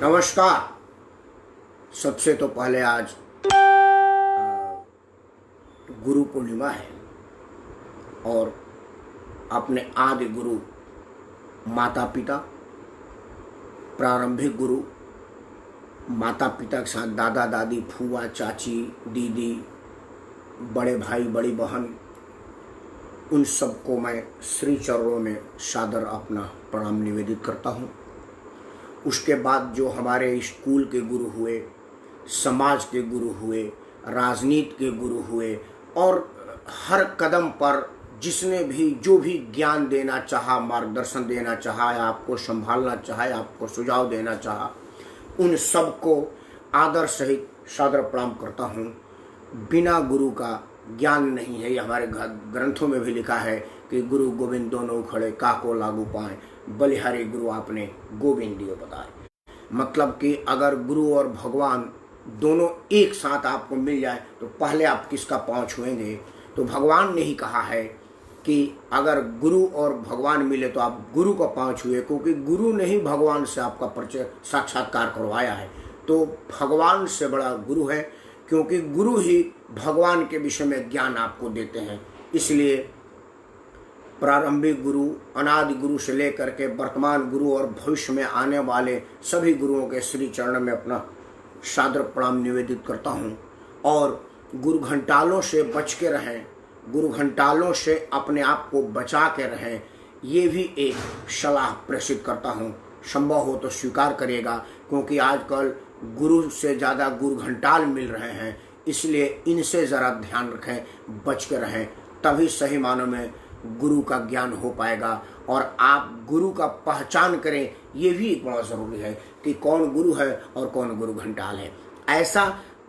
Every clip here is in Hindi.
नमस्कार। सबसे तो पहले आज गुरु पूर्णिमा है और अपने आदि गुरु माता पिता, प्रारंभिक गुरु माता पिता के साथ दादा दादी, फूआ, चाची, दीदी, बड़े भाई, बड़ी बहन, उन सबको मैं श्री चरणों में सादर अपना प्रणाम निवेदित करता हूँ। उसके बाद जो हमारे स्कूल के गुरु हुए, समाज के गुरु हुए, राजनीति के गुरु हुए और हर कदम पर जिसने भी जो भी ज्ञान देना चाहा, मार्गदर्शन देना चाहा, आपको संभालना चाहा, आपको सुझाव देना चाहा, उन सबको आदर सहित सादर प्रणाम करता हूँ। बिना गुरु का ज्ञान नहीं है। ये हमारे ग्रंथों में भी लिखा है कि गुरु गोविंद दोनों खड़े काको लागू पाए, बलिहारी गुरु आपने गोविंदियो बताए। मतलब कि अगर गुरु और भगवान दोनों एक साथ आपको मिल जाए तो पहले आप किसका पांव छुएंगे? तो भगवान ने ही कहा है कि अगर गुरु और भगवान मिले तो आप गुरु का पांव छुए, क्योंकि गुरु ने ही भगवान से आपका परिचय साक्षात्कार करवाया है। तो भगवान से बड़ा गुरु है, क्योंकि गुरु ही भगवान के विषय में ज्ञान आपको देते हैं। इसलिए प्रारंभिक गुरु, अनादि गुरु से लेकर के वर्तमान गुरु और भविष्य में आने वाले सभी गुरुओं के श्री चरण में अपना सादर प्रणाम निवेदित करता हूँ। और गुरु घंटालों से बच के रहें, गुरु घंटालों से अपने आप को बचा के रहें, ये भी एक सलाह प्रेषित करता हूँ। संभव हो तो स्वीकार करिएगा, क्योंकि आजकल गुरु से ज़्यादा गुरु घंटाल मिल रहे हैं। इसलिए इनसे ज़रा ध्यान रखें, बच के रहें, तभी सही मानों में गुरु का ज्ञान हो पाएगा। और आप गुरु का पहचान करें, ये भी एक बड़ा ज़रूरी है कि कौन गुरु है और कौन गुरु घंटाल है। ऐसा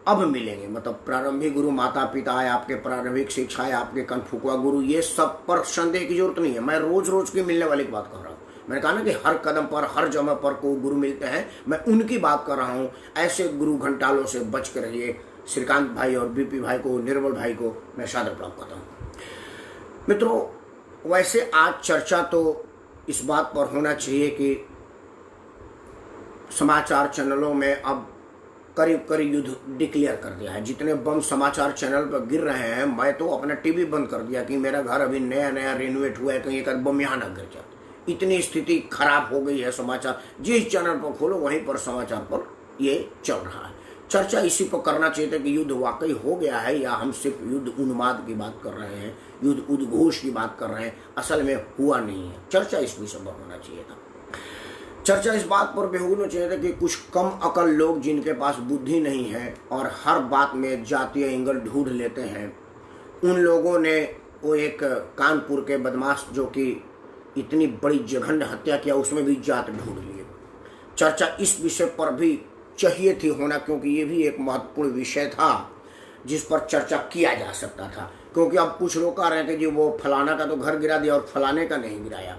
अब मिलेंगे, मतलब प्रारंभिक गुरु माता पिता है, आपके प्रारंभिक शिक्षा है, आपके कनफुकवा गुरु, ये सब पर संदेह की जरूरत नहीं है। मैं रोज रोज की मिलने वाली बात कर रहा हूँ। मैंने कहा ना कि हर कदम पर, हर जगह पर को गुरु मिलते हैं, मैं उनकी बात कर रहा हूँ। ऐसे गुरु घंटालों से बच कर रहिए। श्रीकांत भाई और बीपी भाई को, निर्मल भाई को मैं सादर प्रणाम करता हूँ। मित्रों, वैसे आज चर्चा तो इस बात पर होना चाहिए कि समाचार चैनलों में अब करीब करीब युद्ध डिक्लेयर कर दिया है। जितने बम समाचार चैनल पर गिर रहे हैं, मैं तो अपना टीवी बंद कर दिया कि मेरा घर अभी नया नया रेनोवेट हुआ है, कहीं एक बम यहाँ ना गिर जाए। इतनी स्थिति खराब हो गई है। समाचार जिस चैनल पर खोलो वहीं पर समाचार पर ये चल रहा है। चर्चा इसी पर करना चाहिए था कि युद्ध वाकई हो गया है या हम सिर्फ युद्ध उन्माद की बात कर रहे हैं, युद्ध उद्घोष की बात कर रहे हैं, असल में हुआ नहीं है। चर्चा इस विषय पर होना चाहिए था। चर्चा इस बात पर भी होना चाहिए था कि कुछ कम अकल लोग जिनके पास बुद्धि नहीं है और हर बात में जातीय एंगल ढूंढ लेते हैं, उन लोगों ने वो एक कानपुर के बदमाश जो कि इतनी बड़ी जघन्य हत्या किया, उसमें भी जात ढूंढ लिए। चर्चा इस विषय पर भी चाहिए थी होना, क्योंकि ये भी एक महत्वपूर्ण विषय था जिस पर चर्चा किया जा सकता था। क्योंकि अब कुछ लोग कह रहे थे कि वो फलाना का तो घर गिरा दिया और फलाने का नहीं गिराया।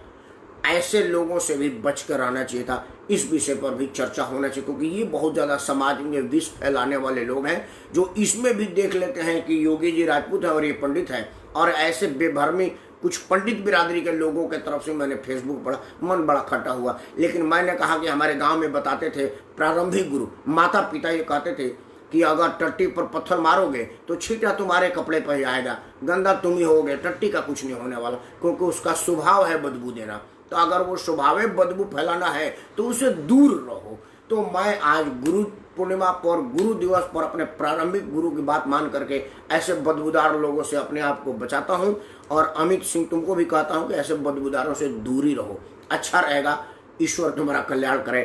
ऐसे लोगों से भी बच कर रहना चाहिए था। इस विषय पर भी चर्चा होना चाहिए, क्योंकि ये बहुत ज़्यादा समाज में विष फैलाने वाले लोग हैं, जो इसमें भी देख लेते हैं कि योगी जी राजपूत है और ये पंडित है। और ऐसे बेभरमी कुछ पंडित बिरादरी के लोगों के तरफ से मैंने फेसबुक पढ़ा, मन बड़ा खट्टा हुआ। लेकिन मैंने कहा कि हमारे गांव में बताते थे प्रारंभिक गुरु माता पिता ये कहते थे कि अगर टट्टी पर पत्थर मारोगे तो छींटा तुम्हारे कपड़े पर ही आएगा, गंदा तुम ही होगे, टट्टी का कुछ नहीं होने वाला, क्योंकि उसका स्वभाव है बदबू देना। तो अगर वो स्वभाव है बदबू फैलाना है तो उसे दूर रहो। तो मैं आज गुरु पूर्णिमा पर, गुरु दिवस पर अपने प्रारंभिक गुरु की बात मान करके ऐसे बदबूदार लोगों से अपने आप को बचाता हूं। और अमित सिंह तुमको भी कहता हूं कि ऐसे बदबूदारों से दूरी रहो, अच्छा रहेगा। ईश्वर तुम्हारा कल्याण करे।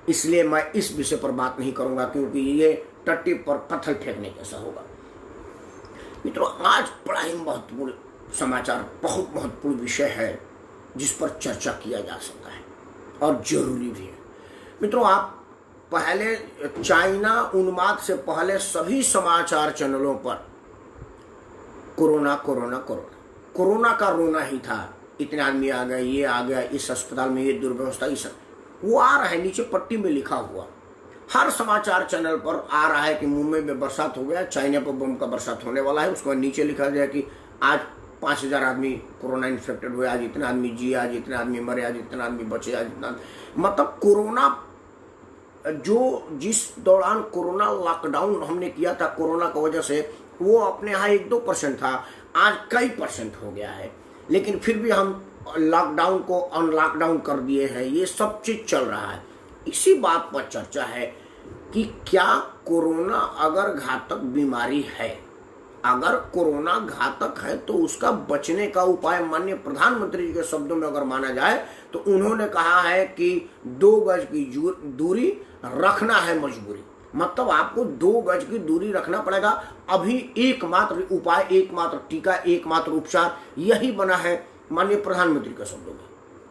इसलिए मैं इस विषय पर बात नहीं करूंगा, क्योंकि ये टट्टी पर पत्थर फेंकने जैसा होगा। मित्रों, आज बड़ा ही महत्वपूर्ण समाचार, बहुत महत्वपूर्ण विषय है जिस पर चर्चा किया जा सकता है और जरूरी भी है। मित्रों, आप पहले चाइना उन्माद से पहले सभी समाचार चैनलों पर कोरोना कोरोना कोरोना कोरोना का रोना ही था। इतने आदमी आ गए, ये आ गया, इस अस्पताल में ये दुर्व्यवस्था, इस वो आ रहा है, नीचे पट्टी में लिखा हुआ हर समाचार चैनल पर आ रहा है कि मुंबई में बरसात हो गया, चाइना पर बम का बरसात होने वाला है। उसको नीचे लिखा गया कि आज 5,000 आदमी कोरोना इन्फेक्टेड हुए, आज इतना आदमी जिए, आज इतना आदमी मरे, आज इतना आदमी बचे, आज इतना। मतलब कोरोना जो जिस दौरान कोरोना लॉकडाउन हमने किया था कोरोना की वजह से, वो अपने यहाँ 1-2% था, आज कई परसेंट हो गया है। लेकिन फिर भी हम लॉकडाउन को अनलॉकडाउन कर दिए हैं, ये सब चीज चल रहा है। इसी बात पर चर्चा है कि क्या कोरोना अगर घातक बीमारी है, अगर कोरोना घातक है तो उसका बचने का उपाय माननीय प्रधानमंत्री जी के शब्दों में अगर माना जाए तो उन्होंने कहा है कि 2 गज की दूरी रखना है मजबूरी। मतलब आपको 2 गज की दूरी रखना पड़ेगा। अभी एकमात्र उपाय, एकमात्र टीका, एकमात्र उपचार यही बना है माननीय प्रधानमंत्री के शब्दों में।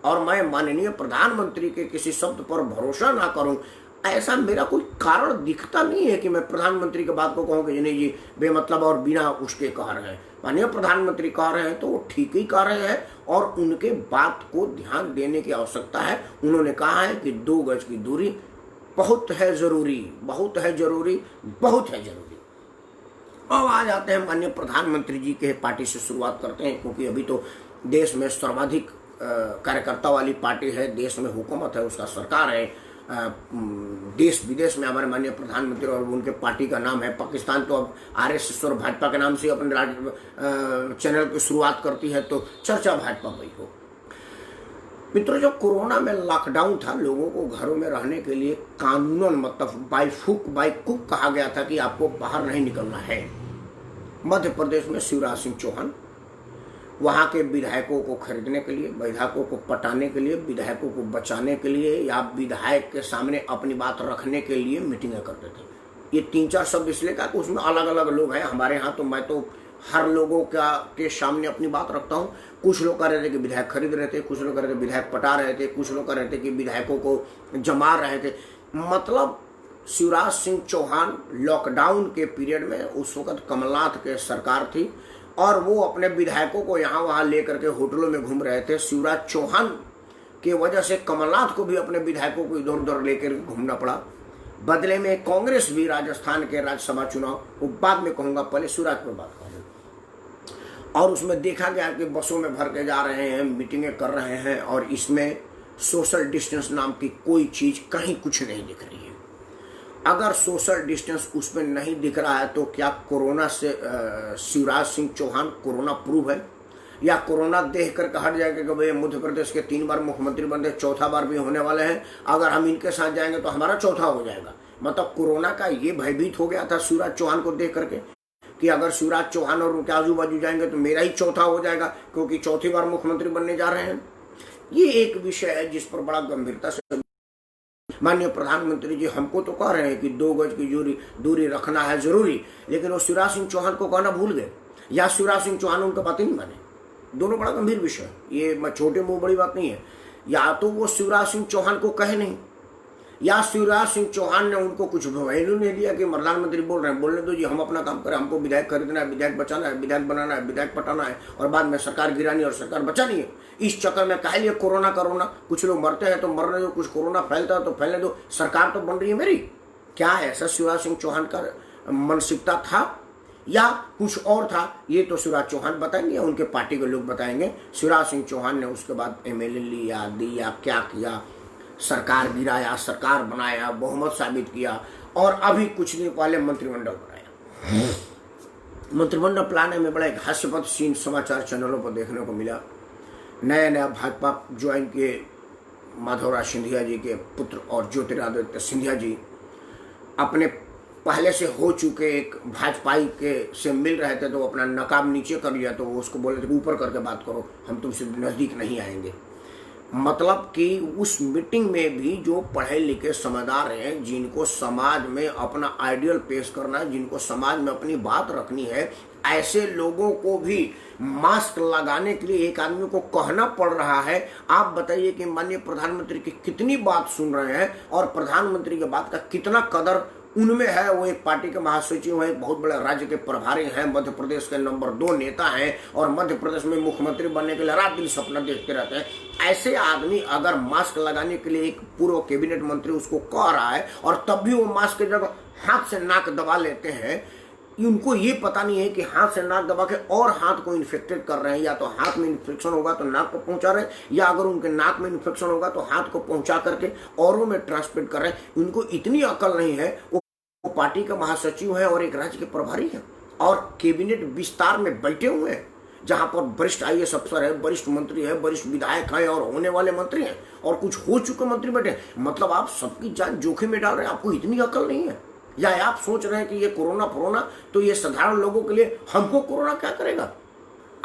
और मैं माननीय प्रधानमंत्री के किसी शब्द पर भरोसा ना करूं, ऐसा मेरा कोई कारण दिखता नहीं है कि मैं प्रधानमंत्री की बात को कहूं कि नहीं जी बेमतलब और बिना उसके कह रहे हैं। माननीय प्रधानमंत्री कह रहे हैं तो वो ठीक ही कह रहे हैं और उनके बात को ध्यान देने की आवश्यकता है। उन्होंने कहा है कि 2 गज की दूरी बहुत है जरूरी, बहुत है जरूरी, बहुत है जरूरी। अब आ जाते हैं माननीय प्रधानमंत्री जी के पार्टी से शुरुआत करते हैं, क्योंकि अभी तो देश में सर्वाधिक कार्यकर्ता वाली पार्टी है, देश में हुकूमत है, उसका सरकार है। देश विदेश में हमारे माननीय प्रधानमंत्री और उनके पार्टी का नाम है। पाकिस्तान तो अब आरएसएस और भाजपा के नाम से अपने चैनल की शुरुआत करती है, तो चर्चा भाजपा पर ही हो। मित्रों, जो कोरोना में लॉकडाउन था, लोगों को घरों में रहने के लिए कानूनन मतलब बाई कुक कहा गया था कि आपको बाहर नहीं निकलना है। मध्य प्रदेश में शिवराज सिंह चौहान वहाँ के विधायकों को खरीदने के लिए, विधायकों को पटाने के लिए, विधायकों को बचाने के लिए या विधायक के सामने अपनी बात रखने के लिए मीटिंगें करते थे। ये 3-4 शब्द इसलिए कहा कि उसमें अलग अलग लोग हैं। हमारे यहाँ तो मैं तो हर लोगों के सामने अपनी बात रखता हूँ। कुछ लोग कह रहे थे कि विधायक खरीद रहे थे, कुछ लोग कह रहे थे विधायक पटा रहे थे, कुछ लोग कह रहे थे कि विधायकों को जमा रहे थे। मतलब शिवराज सिंह चौहान लॉकडाउन के पीरियड में, उस वक्त कमलनाथ के सरकार थी और वो अपने विधायकों को यहाँ वहाँ लेकर के होटलों में घूम रहे थे। शिवराज चौहान के वजह से कमलनाथ को भी अपने विधायकों को इधर उधर लेकर घूमना पड़ा। बदले में कांग्रेस भी राजस्थान के राज्यसभा चुनाव, वो बाद में कहूँगा, पहले शिवराज पर बात करूँ। और उसमें देखा गया कि बसों में भर के जा रहे हैं, मीटिंगें कर रहे हैं और इसमें सोशल डिस्टेंस नाम की कोई चीज़ कहीं कुछ नहीं दिख रही है। अगर सोशल डिस्टेंस उसमें नहीं दिख रहा है तो क्या कोरोना से शिवराज सिंह चौहान कोरोना प्रूव है? या कोरोना देख करके हट जाएगा कि भाई मध्य प्रदेश के 3 बार मुख्यमंत्री बने, 4था बार भी होने वाले हैं, अगर हम इनके साथ जाएंगे तो हमारा 4था हो जाएगा। मतलब कोरोना का ये भयभीत हो गया था शिवराज चौहान को देख करके कि अगर शिवराज चौहान और उनके आजू बाजू जाएंगे तो मेरा ही 4था हो जाएगा, क्योंकि 4थी बार मुख्यमंत्री बनने जा रहे हैं। ये एक विषय है जिस पर बड़ा गंभीरता से माननीय प्रधानमंत्री जी हमको तो कह रहे हैं कि 2 गज की दूरी रखना है जरूरी, लेकिन वो शिवराज सिंह चौहान को कहना भूल गए या शिवराज सिंह चौहान उनका बात ही नहीं माने। दोनों बड़ा गंभीर विषय है, ये छोटे मुंह बड़ी बात नहीं है। या तो वो शिवराज सिंह चौहान को कहे नहीं, या शिवराज सिंह चौहान ने उनको कुछ वैल्यू नहीं दिया कि प्रधानमंत्री बोल रहे हैं, बोलने दो जी, हम अपना काम करें, हमको विधायक खरीदना है, विधायक बचाना है, विधायक बनाना है, विधायक पटाना है और बाद में सरकार गिरानी और सरकार बचानी है। इस चक्कर में कह लिए कोरोना, कुछ लोग मरते हैं तो मरने दो, कुछ कोरोना फैलता है तो फैलने दो, सरकार तो बन रही है मेरी। क्या ऐसा शिवराज सिंह चौहान का मानसिकता था या कुछ और था? ये तो शिवराज चौहान बताएंगे या उनके पार्टी के लोग बताएंगे। शिवराज सिंह चौहान ने उसके बाद MLA लिया, दिया, क्या किया, सरकार गिराया, सरकार बनाया, बहुमत साबित किया और अभी कुछ दिन पहले मंत्रिमंडल बनाया। मंत्रिमंडल बनाने में बड़ा एक हास्यपद सीन समाचार चैनलों पर देखने को मिला। नया भाजपा ज्वाइन किए माधवराज सिंधिया जी के पुत्र और ज्योतिरादित्य सिंधिया जी अपने पहले से हो चुके एक भाजपाई के से मिल रहे थे, तो अपना नकाब नीचे कर लिया, तो उसको बोले थे ऊपर करके बात करो, हम तुमसे नज़दीक नहीं आएंगे। मतलब कि उस मीटिंग में भी जो पढ़े लिखे समझदार हैं, जिनको समाज में अपना आइडियल पेश करना है, जिनको समाज में अपनी बात रखनी है, ऐसे लोगों को भी मास्क लगाने के लिए एक आदमी को कहना पड़ रहा है। आप बताइए कि माननीय प्रधानमंत्री की कितनी बात सुन रहे हैं और प्रधानमंत्री की बात का कितना कदर उनमें है। वो एक पार्टी के महासचिव हैं, एक बहुत बड़े राज्य के प्रभारी हैं, मध्य प्रदेश के नंबर 2 नेता हैं और मध्य प्रदेश में मुख्यमंत्री बनने के लिए रात दिन सपना देखते रहते हैं। ऐसे आदमी अगर मास्क लगाने के लिए एक पूर्व कैबिनेट मंत्री उसको कह रहा है और तब भी वो मास्क की जगह हाथ से नाक दबा लेते हैं, उनको ये पता नहीं है कि हाथ से नाक दबा के और हाथ को इन्फेक्टेड कर रहे हैं, या तो हाथ में इन्फेक्शन होगा तो नाक को पहुंचा रहे हैं, या अगर उनके नाक में इन्फेक्शन होगा तो हाथ को पहुंचा करके औरों में ट्रांसमिट कर रहे हैं। उनको इतनी अकल नहीं है। वो पार्टी का महासचिव है और एक राज्य के प्रभारी है और कैबिनेट विस्तार में बैठे हुए हैं, जहां पर वरिष्ठ IAS अफसर है, वरिष्ठ मंत्री है, वरिष्ठ विधायक है और होने वाले मंत्री हैं और कुछ हो चुके मंत्री बैठे। मतलब आप सबकी जान जोखिम में डाल रहे हैं। आपको इतनी अकल नहीं है, या आप सोच रहे हैं कि ये कोरोना तो ये साधारण लोगों के लिए, हमको कोरोना क्या करेगा।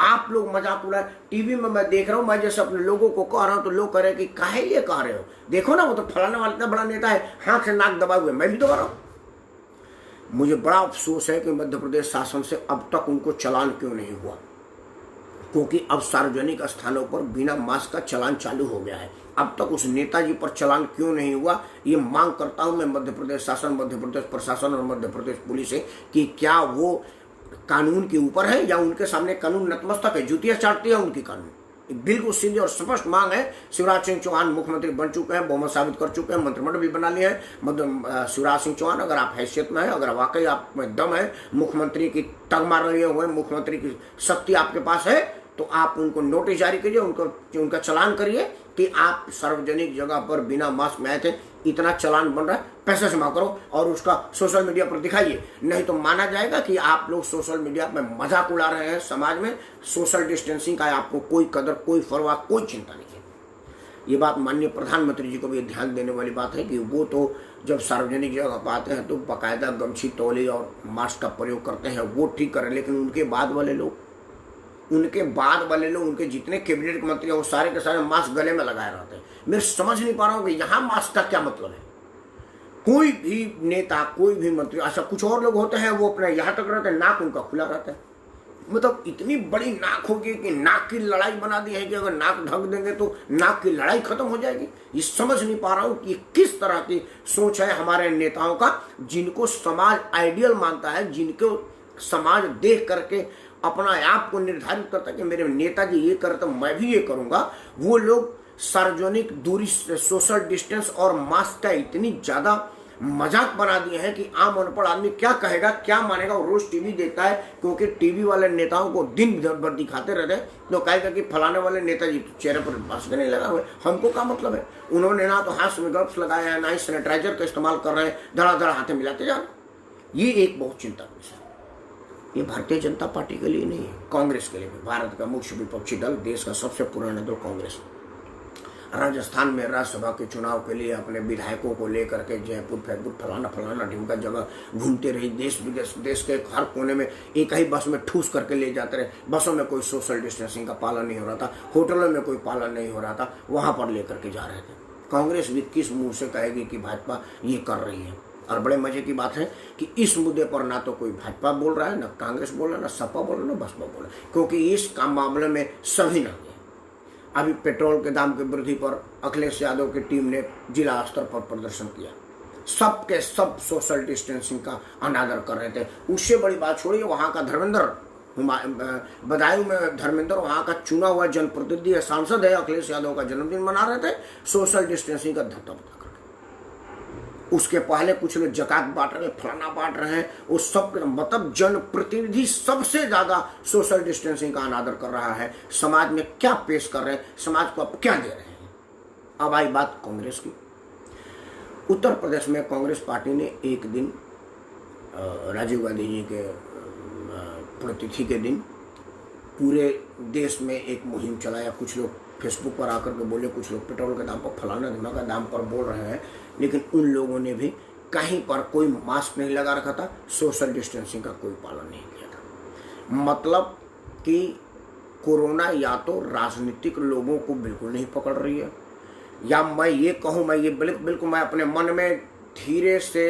आप लोग मजाक उड़ा। टीवी में मैं देख रहा हूं, मैं जैसे अपने लोगों को कह रहा हूं तो लोग कह रहे हैं कि काहे ये कह रहे हो, देखो ना वो तो फलाने वाला इतना बड़ा नेता है, हाथ से नाक दबाए हुए, मैं भी दबा रहा हूं। मुझे बड़ा अफसोस है कि मध्य प्रदेश शासन से अब तक उनको चालान क्यों नहीं हुआ, क्योंकि अब सार्वजनिक स्थानों पर बिना मास्क का चालान चालू हो गया है। अब तक उस नेताजी पर चालान क्यों नहीं हुआ, ये मांग करता हूं मैं मध्य प्रदेश शासन, मध्य प्रदेश प्रशासन और मध्य प्रदेश पुलिस से कि क्या वो कानून के ऊपर है या उनके सामने कानून नतमस्तक है, जूतियां चाटती है उनकी कानून। बिल्कुल सीधी और स्पष्ट मांग है। शिवराज सिंह चौहान मुख्यमंत्री बन चुके हैं, बहुमत साबित कर चुके हैं, मंत्रिमंडल भी बना लिया है। शिवराज सिंह चौहान अगर आप हैसियत में है, अगर वाकई आप में दम है, मुख्यमंत्री की टग मार लिए हुए, मुख्यमंत्री की शक्ति आपके पास है, तो आप उनको नोटिस जारी कीजिए, उनका चालान करिए कि आप सार्वजनिक जगह पर बिना मास्क में आए थे, इतना चालान बन रहा है, पैसा जमा करो और उसका सोशल मीडिया पर दिखाइए। नहीं तो माना जाएगा कि आप लोग सोशल मीडिया में मजाक उड़ा रहे हैं। समाज में सोशल डिस्टेंसिंग का आपको कोई कदर, कोई परवाह, कोई चिंता नहीं है। ये बात माननीय प्रधानमंत्री जी को भी ध्यान देने वाली बात है कि वो तो जब सार्वजनिक जगह पर आते हैं तो बाकायदा गमछी, तौली और मास्क का प्रयोग करते हैं, वो ठीक करें। लेकिन उनके बाद वाले लोग, उनके जितने कैबिनेट मंत्री हैं वो सारे के सारे मास्क गले में लगाए रहते हैं। मैं समझ नहीं पा रहा हूँ कि यहाँ मास्क का क्या मतलब है। कोई भी नेता, कोई भी मंत्री, अच्छा कुछ और लोग होते हैं वो अपने यहाँ तक रहते हैं, नाक उनका खुला रहता है। मतलब इतनी बड़ी नाक होगी कि नाक की लड़ाई बना दी है कि अगर नाक ढक देंगे तो नाक की लड़ाई खत्म हो जाएगी। ये समझ नहीं पा रहा हूँ कि किस तरह की सोच है हमारे नेताओं का, जिनको समाज आइडियल मानता है, जिनको समाज देख करके अपना आप को निर्धारित करता है कि मेरे नेताजी ये करते तो मैं भी ये करूंगा। वो लोग सार्वजनिक दूरी, सोशल डिस्टेंस और मास्क का इतनी ज्यादा मजाक बना दिए हैं कि आम अनपढ़ आदमी क्या कहेगा, क्या मानेगा। वो रोज टीवी देखता है, क्योंकि टीवी वाले नेताओं को दिन भर दिखाते रहते हैं, तो कहेगा कि फलाने वाले नेताजी तो चेहरे पर मास्क नहीं लगा हुए, हमको क्या मतलब है। उन्होंने ना तो हाथ में ग्लव्स लगाए हैं, ना ही सैनिटाइजर का इस्तेमाल कर रहे हैं, धड़ाधड़ हाथे मिलाते जा रहे। ये एक बहुत चिंता का विषय है। ये भारतीय जनता पार्टी के लिए नहीं है, कांग्रेस के लिए भी। भारत का मुख्य विपक्षी दल, देश का सबसे पुराना दल कांग्रेस, राजस्थान में राज्यसभा के चुनाव के लिए अपने विधायकों को लेकर के जयपुर, फैजपुर, फलाना ढिमका जगह घूमते रही। देश विदेश, देश के हर कोने में एक ही बस में ठूस करके ले जाते रहे। बसों में कोई सोशल डिस्टेंसिंग का पालन नहीं हो रहा था, होटलों में कोई पालन नहीं हो रहा था, वहां पर लेकर के जा रहे थे। कांग्रेस भी किस मुंह से कहेगी कि भाजपा ये कर रही है। और बड़े मजे की बात है कि इस मुद्दे पर ना तो कोई भाजपा बोल रहा है, ना कांग्रेस बोल रहा है, ना सपा बोल रहा है, ना बसपा बोल रहा है, क्योंकि इस काम मामले में सभी ना गए। अभी पेट्रोल के दाम की वृद्धि पर अखिलेश यादव की टीम ने जिला स्तर पर प्रदर्शन किया। सबके सब सोशल डिस्टेंसिंग का अनादर कर रहे थे। उससे बड़ी बात छोड़िए, वहां का धर्मेंद्र, बदायूं में धर्मेंद्र वहां का चुना हुआ जनप्रतिनिधि है, सांसद है, अखिलेश यादव का जन्मदिन मना रहे थे सोशल डिस्टेंसिंग का धक्का बता। उसके पहले कुछ लोग जकात बांट रहे हैं, फलाना बांट रहे हैं, उस सब मतलब जनप्रतिनिधि सबसे ज्यादा सोशल डिस्टेंसिंग का अनादर कर रहा है। समाज में क्या पेश कर रहे हैं, समाज को आप क्या दे रहे हैं। अब आई बात कांग्रेस की। उत्तर प्रदेश में कांग्रेस पार्टी ने एक दिन राजीव गांधी जी के पुण्यतिथि के दिन पूरे देश में एक मुहिम चलाया। कुछ लोग फेसबुक पर आकर के बोले, कुछ लोग पेट्रोल के दाम पर, फलाना धुना का दाम पर बोल रहे हैं, लेकिन उन लोगों ने भी कहीं पर कोई मास्क नहीं लगा रखा था, सोशल डिस्टेंसिंग का कोई पालन नहीं किया था। मतलब कि कोरोना या तो राजनीतिक लोगों को बिल्कुल नहीं पकड़ रही है, या मैं ये कहूँ, मैं ये बिल्कुल मैं अपने मन में धीरे से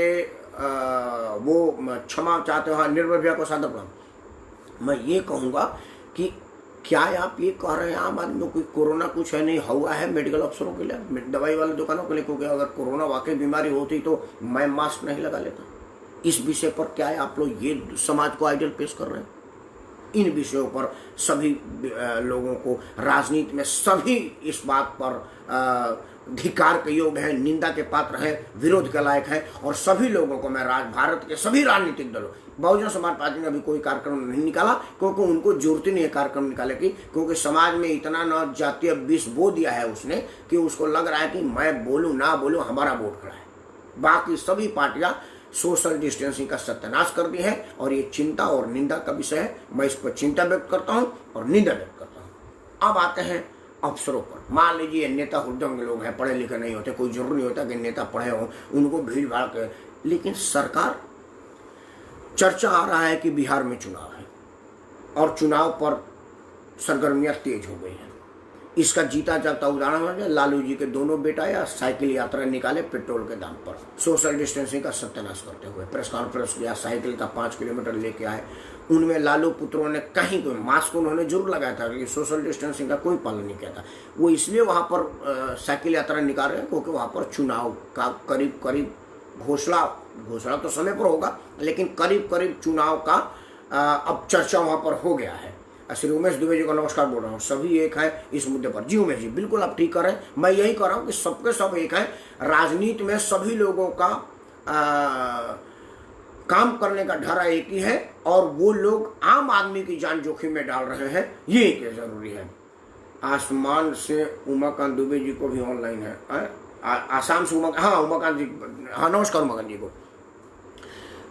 वो क्षमा चाहते हो, निर्भय भैया को सादर प्रणाम, मैं ये कहूँगा कि क्या आप ये कह रहे हैं आम आदमी को कोरोना कुछ है नहीं हुआ है मेडिकल अफसरों के लिए, दवाई वाले दुकानों के लिए, क्योंकि अगर कोरोना वाकई बीमारी होती तो मैं मास्क नहीं लगा लेता। इस विषय पर क्या है आप लोग ये समाज को आइडियल पेश कर रहे हैं। इन विषयों पर सभी लोगों को, राजनीति में सभी इस बात पर धिक्कार के योग्य है, निंदा के पात्र है, विरोध के लायक है। और सभी लोगों को मैं भारत के सभी राजनीतिक दलों, बहुजन समाज पार्टी ने अभी कोई कार्यक्रम नहीं निकाला क्योंकि उनको जरूरत ही नहीं है कार्यक्रम निकाले की, क्योंकि समाज में इतना न जातीय विष बो दिया है उसने कि उसको लग रहा है कि मैं बोलूं ना बोलूं हमारा वोट खड़ा है। बाकी सभी पार्टियां सोशल डिस्टेंसिंग का सत्यानाश कर दी है और ये चिंता और निंदा का विषय है। मैं इस पर चिंता व्यक्त करता हूं और निंदा व्यक्त करता हूं। अब आते हैं अफसरों पर। मान लीजिए नेता हुद्दों के लोग हैं, पढ़े लिखे नहीं होते, कोई जरूर नहीं होता कि नेता पढ़े हों, उनको भीड़ भाड़ के, लेकिन सरकार, चर्चा आ रहा है कि बिहार में चुनाव है और चुनाव पर सरगर्मियां तेज हो गई हैं। इसका जीता जागता उदाहरण है लालू जी के दोनों बेटा या साइकिल यात्रा निकाले पेट्रोल के दाम पर, सोशल डिस्टेंसिंग का सत्यानाश करते हुए प्रेस कॉन्फ्रेंस किया, साइकिल का 5 किलोमीटर लेके आए। उनमें लालू पुत्रों ने कहीं कोई मास्क उन्होंने जरूर लगाया था, लेकिन सोशल डिस्टेंसिंग का कोई पालन नहीं किया था। वो इसलिए वहाँ पर साइकिल यात्रा निकाल रहे हैं क्योंकि वहाँ पर चुनाव का करीब करीब घोषणा तो समय पर होगा, लेकिन करीब करीब चुनाव का अब चर्चा वहाँ पर हो गया है। श्री उमेश दुबे जी को नमस्कार बोल रहा हूँ, सभी एक है इस मुद्दे पर। जी उमेश जी, बिल्कुल आप ठीक कर रहे हैं। मैं यही कह रहा हूँ कि सबके सब एक है, राजनीति में सभी लोगों का काम करने का ढारा एक ही है और वो लोग आम आदमी की जान जोखिम में डाल रहे हैं, ये एक जरूरी है। आसमान से उमाकांत दुबे जी को भी ऑनलाइन है, आसाम से उमाकांत जी, हाँ नमस्कार उमाकांत जी को।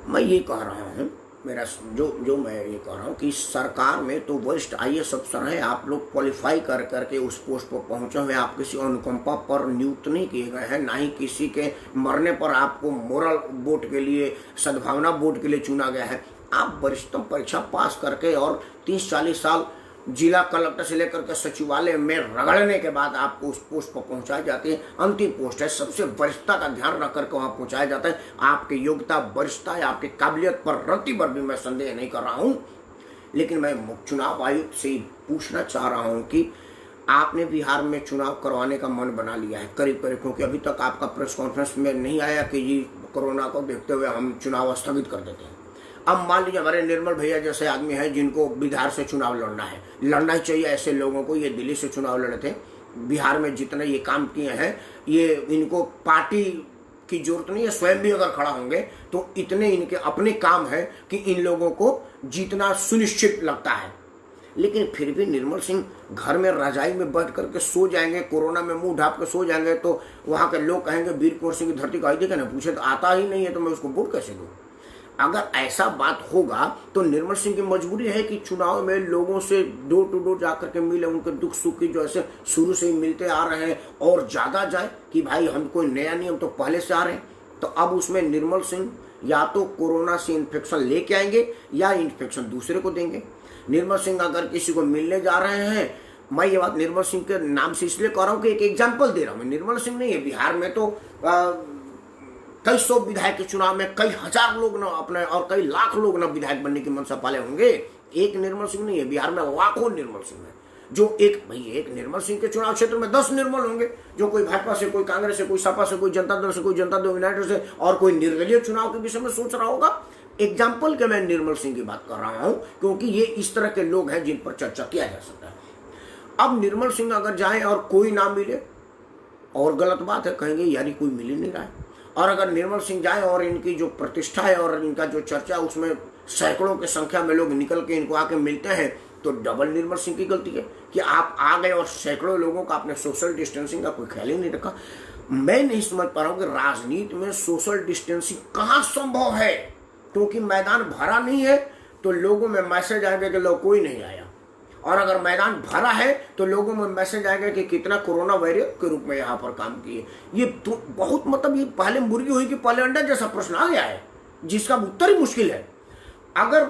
मैं ये कह रहा हूँ, मेरा जो मैं ये कह रहा हूँ कि सरकार में तो वरिष्ठ IAS अफसर हैं, आप लोग क्वालिफाई कर करके उस पोस्ट पर पहुंचे हुए, आप किसी अनुकंपा पर नियुक्त नहीं किए गए हैं, ना ही किसी के मरने पर आपको मोरल वोट के लिए, सद्भावना वोट के लिए चुना गया है। आप वरिष्ठतम परीक्षा पास करके और 30-40 साल जिला कलेक्टर से लेकर के सचिवालय में रगड़ने के बाद आपको उस पोस्ट पर पहुंचाई जाती है। अंतिम पोस्ट है, सबसे वरिष्ठता का ध्यान रख करके वहां पहुंचाया जाता है। आपकी योग्यता, वरिष्ठता या आपकी काबिलियत पर रत्ती भर भी मैं संदेह नहीं कर रहा हूं, लेकिन मैं मुख्य चुनाव आयुक्त से पूछना चाह रहा हूं कि आपने बिहार में चुनाव करवाने का मन बना लिया है करीब करीब, क्योंकि अभी तक आपका प्रेस कॉन्फ्रेंस में नहीं आया कि जी कोरोना को देखते हुए हम चुनाव स्थगित कर देते हैं। अब मान लीजिए हमारे निर्मल भैया जैसे आदमी है जिनको बिहार से चुनाव लड़ना है, लड़ना ही चाहिए ऐसे लोगों को। ये दिल्ली से चुनाव लड़े थे, बिहार में जितने ये काम किए हैं, ये इनको पार्टी की जरूरत नहीं है, स्वयं भी अगर खड़ा होंगे तो इतने इनके अपने काम है कि इन लोगों को जीतना सुनिश्चित लगता है। लेकिन फिर भी निर्मल सिंह घर में रजाई में बैठ करके सो जाएंगे, कोरोना में मुंह ढाप के सो जाएंगे, तो वहां के लोग कहेंगे वीर कुंवर सिंह की धरती का देखे ना, पूछे तो आता ही नहीं है तो मैं उसको वोट कैसे दूं। अगर ऐसा बात होगा तो निर्मल सिंह की मजबूरी है कि चुनाव में लोगों से डोर टू डोर जाकर के मिले, उनके दुख सुख की जो ऐसे शुरू से ही मिलते आ रहे हैं और ज्यादा जाए कि भाई हम कोई नया नियम तो पहले से आ रहे हैं। तो अब उसमें निर्मल सिंह या तो कोरोना से इन्फेक्शन लेके आएंगे या इन्फेक्शन दूसरे को देंगे। निर्मल सिंह अगर किसी को मिलने जा रहे हैं, मैं ये बात निर्मल सिंह के नाम से इसलिए कह रहा हूँ कि एक एग्जाम्पल दे रहा हूँ, निर्मल सिंह नहीं है। बिहार में तो कई 100 विधायक के चुनाव में कई हजार लोग ना अपने और कई लाख लोग ना विधायक बनने की मनसा पाले होंगे। एक निर्मल सिंह नहीं है, बिहार में लाखों निर्मल सिंह है। जो एक निर्मल सिंह के चुनाव क्षेत्र में 10 निर्मल होंगे, जो कोई भाजपा से, कोई कांग्रेस से, कोई सपा से, कोई जनता दल से, कोई जनता दल यूनाइटेड से और कोई निर्दलीय चुनाव के विषय में सोच रहा होगा। एग्जाम्पल के मैं निर्मल सिंह की बात कर रहा हूं क्योंकि ये इस तरह के लोग हैं जिन पर चर्चा किया जा सकता है। अब निर्मल सिंह अगर जाए और कोई ना मिले और गलत बात है, कहेंगे यार कोई मिल ही नहीं रहा है। और अगर निर्मल सिंह जाए और इनकी जो प्रतिष्ठा है और इनका जो चर्चा है उसमें सैकड़ों की संख्या में लोग निकल के इनको आके मिलते हैं, तो डबल निर्मल सिंह की गलती है कि आप आ गए और सैकड़ों लोगों का आपने सोशल डिस्टेंसिंग का कोई ख्याल ही नहीं रखा। मैं नहीं समझ पा रहा हूँ कि राजनीति में सोशल डिस्टेंसिंग कहाँ संभव है, क्योंकि मैदान भरा नहीं है तो लोगों में मैसेज आएगा कि लोग कोई नहीं आया, और अगर मैदान भरा है तो लोगों में मैसेज आएगा कि कितना कोरोना वॉरियर के रूप में यहाँ पर काम किए। ये तो बहुत मतलब ये पहले मुर्गी हुई कि पहले अंडा जैसा प्रश्न आ गया है जिसका उत्तर ही मुश्किल है। अगर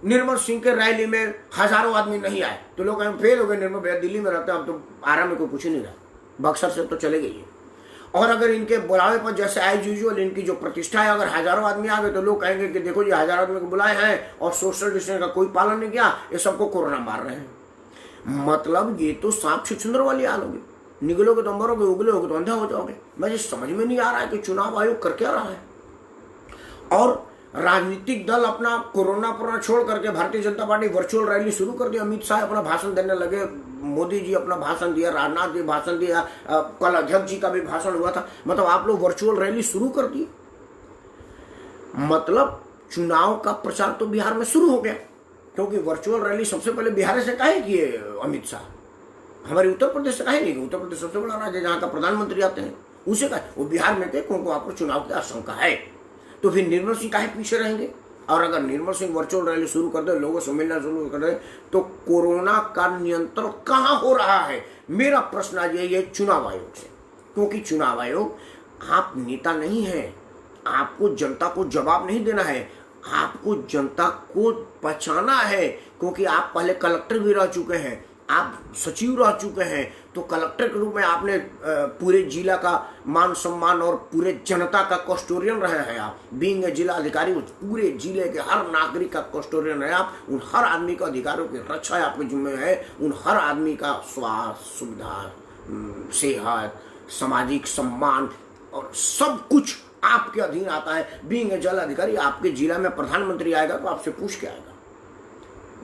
निर्मल सिंह के रैली में हजारों आदमी नहीं आए तो लोग फेल हो गए, निर्मल भैया दिल्ली में रहते हैं, अब तो आराम में कोई कुछ नहीं रहा, बक्सर से तो चले गई। और अगर इनके बुलावे पर जैसे एज यूजुअल इनकी जो प्रतिष्ठा है, अगर हजारों आदमी आ गए तो लोग कहेंगे कि देखो जी हजारों आदमी को बुलाए हैं और सोशल डिस्टेंस का कोई पालन नहीं किया, ये सबको कोरोना मार रहे हैं। मतलब ये तो सांप छुछुंदर वाली हाल होगी, निगलोगे तो मरोगे, उगले होगे तो अंधा हो जाओगे। मुझे समझ में नहीं आ रहा है कि चुनाव आयोग कर क्या रहा है। और राजनीतिक दल अपना कोरोना छोड़ करके Bharatiya Janata party virtual rally शुरू कर दी। अमित शाह अपना भाषण देने लगे, मोदी जी अपना भाषण दिया, राजनाथ जी भाषण दिया, कल अध्यक्ष जी का भी भाषण हुआ था। मतलब आप लोग वर्चुअल रैली शुरू कर दी। मतलब चुनाव का प्रचार तो बिहार में शुरू हो गया, क्योंकि वर्चुअल रैली सबसे पहले बिहार से काहे किए अमित शाह, हमारे उत्तर प्रदेश से काहे नहीं? उत्तर प्रदेश सबसे बड़ा राज्य है जहां का प्रधानमंत्री आते हैं, उसे का वो बिहार में थे, क्योंकि वहां पर चुनाव की आशंका है। तो फिर निर्मल सिंह काहे पीछे रहेंगे? और अगर निर्मल सिंह वर्चुअल रैली शुरू कर दे, लोगों से मिलना शुरू कर दे, तो कोरोना का नियंत्रण कहां हो रहा है? मेरा प्रश्न आज यही है चुनाव आयोग से, क्योंकि चुनाव आयोग, आप नेता नहीं है, आपको जनता को जवाब नहीं देना है, आपको जनता को बचाना है। क्योंकि आप पहले कलेक्टर भी रह चुके हैं, आप सचिव रह चुके हैं, तो कलेक्टर के रूप में आपने पूरे जिला का मान सम्मान और पूरे जनता का कस्टोडियन रहे हैं। आप बीइंग जिला अधिकारी, पूरे जिले के हर नागरिक का कस्टोडियन है आप। उन हर आदमी का अधिकारों की रक्षा आपके जिम्मे है। उन हर आदमी का स्वास्थ्य सुविधा, सेहत, सामाजिक सम्मान और सब कुछ आपके अधीन आता है। बीइंग जिला अधिकारी, आपके जिला में प्रधानमंत्री आएगा तो आपसे पूछ के आएगा।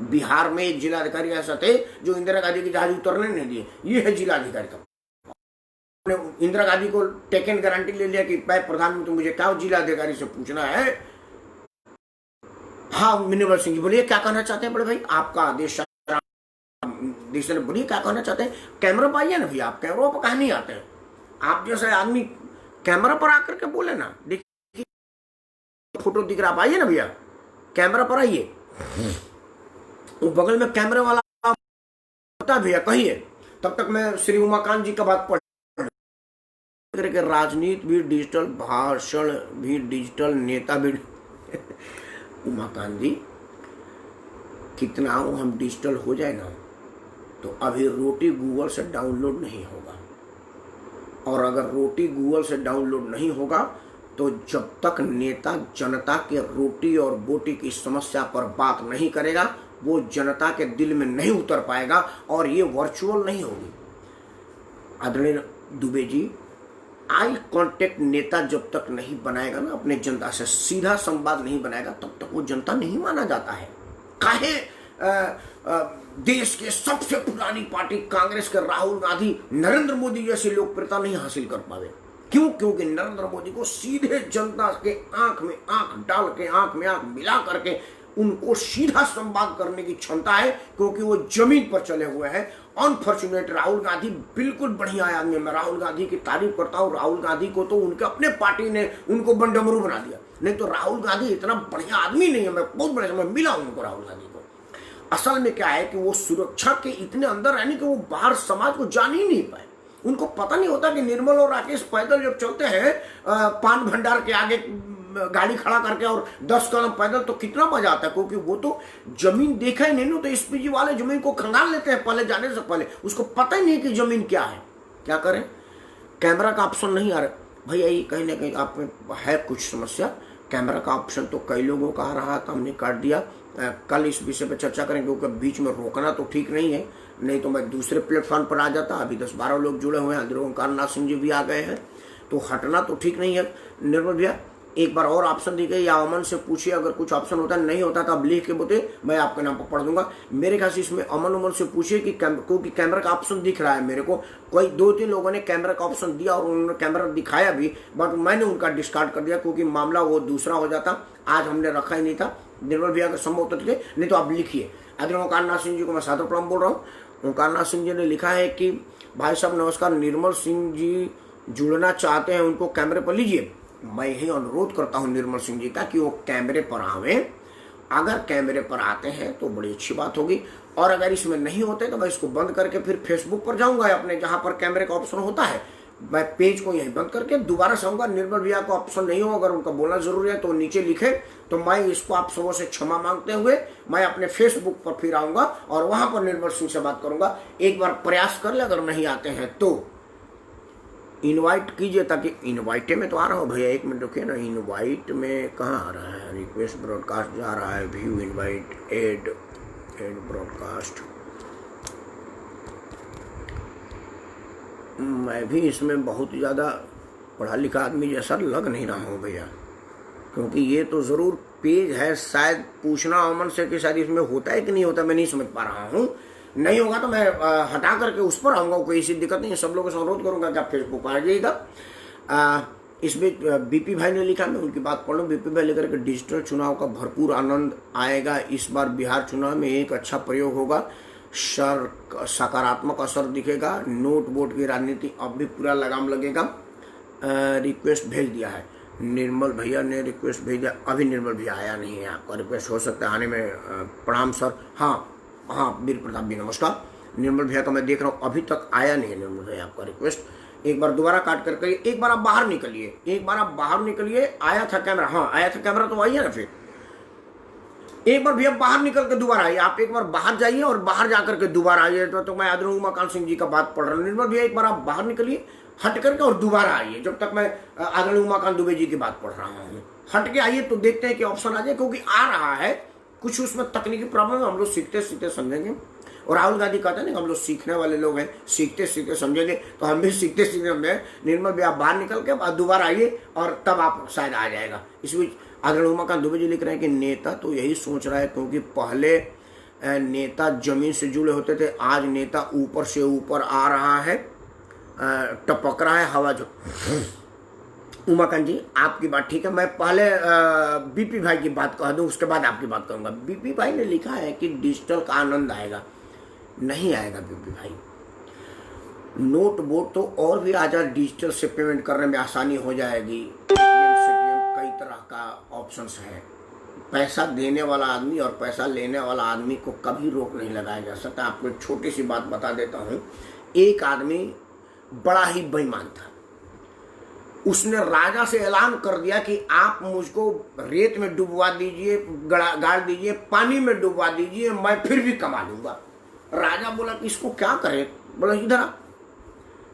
बिहार में एक जिलाधिकारी ऐसा थे जो इंदिरा गांधी की जहाज उतरने नहीं दिए, ये है जिलाधिकारी का। इंदिरा गांधी को टेकन गारंटी ले लिया कि मैं प्रधानमंत्री, मुझे क्या जिलाधिकारी से पूछना है। हाँ, निर्मल सिंह जी बोलिए क्या कहना चाहते हैं बड़े भाई, आपका आदेश बोलिए क्या कहना चाहते हैं। कैमरा पर आइए ना भैया, आप कैमरा पर कहा नहीं आते हैं? आप जैसे आदमी कैमरा पर आकर के बोले ना, देखिए फोटो दिख रहा, आप आइए ना भैया, कैमरा पर आइए। वो बगल में कैमरे वाला बता भैया कहिए, तब तक मैं श्री उमाकांत जी का बात पढ़ के, राजनीति भी डिजिटल, भाषण भी डिजिटल, नेता भी उमाकांत जी कितना हम डिजिटल हो जाए ना, तो अभी रोटी गूगल से डाउनलोड नहीं होगा। और अगर रोटी गूगल से डाउनलोड नहीं होगा तो जब तक नेता जनता के रोटी और बोटी की समस्या पर बात नहीं करेगा, वो जनता के दिल में नहीं उतर पाएगा और ये वर्चुअल नहीं होगी। आदरणीय दुबे जी, आई कांटेक्ट नेता जब तक नहीं बनाएगा ना, अपने जनता से सीधा संवाद नहीं बनाएगा, तब तक वो जनता नहीं माना जाता है। काहे देश के सबसे पुरानी पार्टी कांग्रेस के राहुल गांधी नरेंद्र मोदी जैसी लोकप्रियता नहीं हासिल कर पाए? क्यों? क्योंकि नरेंद्र मोदी को सीधे जनता के आंख में आंख डाल के, आंख में आंख मिला करके उनको सीधा संवाद करने की क्षमता है, क्योंकि वो जमीन पर चले हुए हैं। अनफॉर्चुनेट, राहुल गांधी बिल्कुल बढ़िया आदमी, मैं राहुल गांधी की तारीफ करता हूँ। राहुल गांधी को तो उनके अपने पार्टी ने उनको बंडमरू बना दिया, नहीं तो राहुल गांधी इतना बढ़िया आदमी नहीं है। मैं बहुत बड़े समय मिला उनको, राहुल गांधी को। असल में क्या है कि वो सुरक्षा के इतने अंदर रहने कि वो बाहर समाज को जान ही नहीं पाए। उनको पता नहीं होता कि निर्मल और राकेश पैदल जब चलते हैं पान भंडार के आगे गाड़ी खड़ा करके और 10 कदम पैदल, तो कितना मजा आता है, क्योंकि वो तो जमीन देखा ही नहीं। तो एसपीजी वाले जमीन को खंगाल लेते हैं पहले जाने से पहले, उसको पता ही नहीं कि जमीन क्या है। क्या करें, कैमरा का ऑप्शन नहीं आ रहा भैया, ये कहीं ना कहीं आप में है कुछ समस्या। कैमरा का ऑप्शन तो कई लोगों का आ रहा था, हमने काट दिया। कल इस विषय पर चर्चा करेंगे, क्योंकि बीच में रोकना तो ठीक नहीं है, नहीं तो मैं दूसरे प्लेटफॉर्म पर आ जाता। अभी 10-12 लोग जुड़े हुए हैं, ओंकारनाथ सिंह जी भी आ गए हैं, तो हटना तो ठीक नहीं है। निर्मल भैया एक बार और ऑप्शन दी गई, या अमन से पूछिए अगर कुछ ऑप्शन होता है, नहीं होता तो आप लिख के बोते, मैं आपके नाम पर पढ़ दूंगा। मेरे ख्याल से इसमें अमन से पूछिए कि क्योंकि कैमरा का ऑप्शन दिख रहा है मेरे को। कोई 2-3 लोगों ने कैमरा का ऑप्शन दिया और उन्होंने कैमरा दिखाया भी, बट मैंने उनका डिस्कार्ड कर दिया, क्योंकि मामला वो दूसरा हो जाता। आज हमने रखा ही नहीं था। निर्मल भैया अगर संभव होता थे, नहीं तो आप लिखिए। आदरणीय ओंकारनाथ सिंह जी को मैं सादर प्रणाम बोल रहा हूँ। ओंकारनाथ सिंह जी ने लिखा है कि भाई साहब नमस्कार, निर्मल सिंह जी जुड़ना चाहते हैं, उनको कैमरे पर लीजिए। मैं यही अनुरोध करता हूं निर्मल सिंह जी का कि वो कैमरे पर आवे। अगर कैमरे पर आते हैं तो बड़ी अच्छी बात होगी, और अगर इसमें नहीं होते तो मैं इसको बंद करके फिर फेसबुक पर जाऊंगा, अपने जहां पर कैमरे का ऑप्शन होता है, मैं पेज को यहीं बंद करके दोबारा से आऊंगा। निर्मल भैया को ऑप्शन नहीं हो, अगर उनका बोलना जरूरी है तो नीचे लिखे, तो मैं इसको आप सबों से क्षमा मांगते हुए मैं अपने फेसबुक पर फिर आऊंगा और वहां पर निर्मल सिंह से बात करूंगा। एक बार प्रयास कर ले, अगर नहीं आते हैं तो इनवाइट कीजिए, ताकि इनवाइटे में तो आ रहा हो भैया, एक मिनट रुकिए ना। इनवाइट में कहाँ आ रहा है? रिक्वेस्ट ब्रॉडकास्ट जा रहा है, व्यू इनवाइट, एड ब्रॉडकास्ट। मैं भी इसमें बहुत ज़्यादा पढ़ा लिखा आदमी जैसा लग नहीं रहा हूँ भैया। क्योंकि ये तो जरूर पेज है, शायद पूछना अमन से कि शायद इसमें होता है कि नहीं होता, मैं नहीं समझ पा रहा हूँ। नहीं होगा तो मैं हटा करके उस पर आऊँगा, कोई ऐसी दिक्कत नहीं है। सब लोगों से अनुरोध करूँगा कि आप फेसबुक पर आ जाइएगा। इसमें बीपी भाई ने लिखा, मैं उनकी बात पढ़ लूँ। बीपी भाई लेकर के डिजिटल चुनाव का भरपूर आनंद आएगा। इस बार बिहार चुनाव में एक अच्छा प्रयोग होगा, सकारात्मक असर दिखेगा। नोट वोट की राजनीति अब भी पूरा लगाम लगेगा। रिक्वेस्ट भेज दिया है, निर्मल भैया ने रिक्वेस्ट भेज दिया। अभी निर्मल भैया आया नहीं है, आपका रिक्वेस्ट हो सकता है आने में। प्रणाम सर। हाँ वीर प्रताप जी नमस्कार। निर्मल भैया का मैं देख रहा हूँ अभी तक आया नहीं है निर्मल भैया आपका रिक्वेस्ट। एक बार दोबारा काट कर करिए, एक बार आप बाहर निकलिए, एक बार आप बाहर निकलिए। आया था कैमरा, हाँ आया था कैमरा, तो आइए ना फिर। एक बार भैया बाहर निकल के दोबारा आइए, आप एक बार बाहर जाइए और बाहर जाकर के दोबारा आइए। तो मैं आदरणीय उमाकांत सिंह जी का बात पढ़ रहा हूँ। निर्मल भैया एक बार आप बाहर निकलिए, हट करके और दोबारा आइए, जब तक मैं आदरणीय उमाकांत दुबे जी की बात पढ़ रहा हूँ। हट के आइए तो देखते हैं कि ऑप्शन आ जाए, क्योंकि आ रहा है कुछ उसमें तकनीकी प्रॉब्लम है। हम लोग सीखते सीखते समझेंगे। और राहुल गांधी कहते हैं ना, हम लोग सीखने वाले लोग हैं, सीखते सीखते समझेंगे। तो हम भी सीखते सीखते समझे। निर्मल भैया बाहर निकल के दोबारा आइए और तब आप शायद आ जाएगा। इस बीच आदरणीय उमाकांत दुबे जी लिख रहे हैं कि नेता तो यही सोच रहा है, क्योंकि पहले नेता जमीन से जुड़े होते थे, आज नेता ऊपर से ऊपर आ रहा है, टपक रहा है हवा जो। उमाकांत जी आपकी बात ठीक है। मैं पहले बीपी भाई की बात कह दूं, उसके बाद आपकी बात करूंगा। बीपी भाई ने लिखा है कि डिजिटल का आनंद आएगा। नहीं आएगा बीपी भाई। नोट वोट तो और भी आज डिजिटल से पेमेंट करने में आसानी हो जाएगी। कई तरह का ऑप्शंस है। पैसा देने वाला आदमी और पैसा लेने वाला आदमी को कभी रोक नहीं लगाया जा सकता। आपको एक छोटी सी बात बता देता हूँ। एक आदमी बड़ा ही बेईमान था। उसने राजा से ऐलान कर दिया कि आप मुझको रेत में डुबवा दीजिए, गाड़ दीजिए, पानी में डुबवा दीजिए, मैं फिर भी कमा लूंगा। राजा बोला कि इसको क्या करे? बोला इधर आ।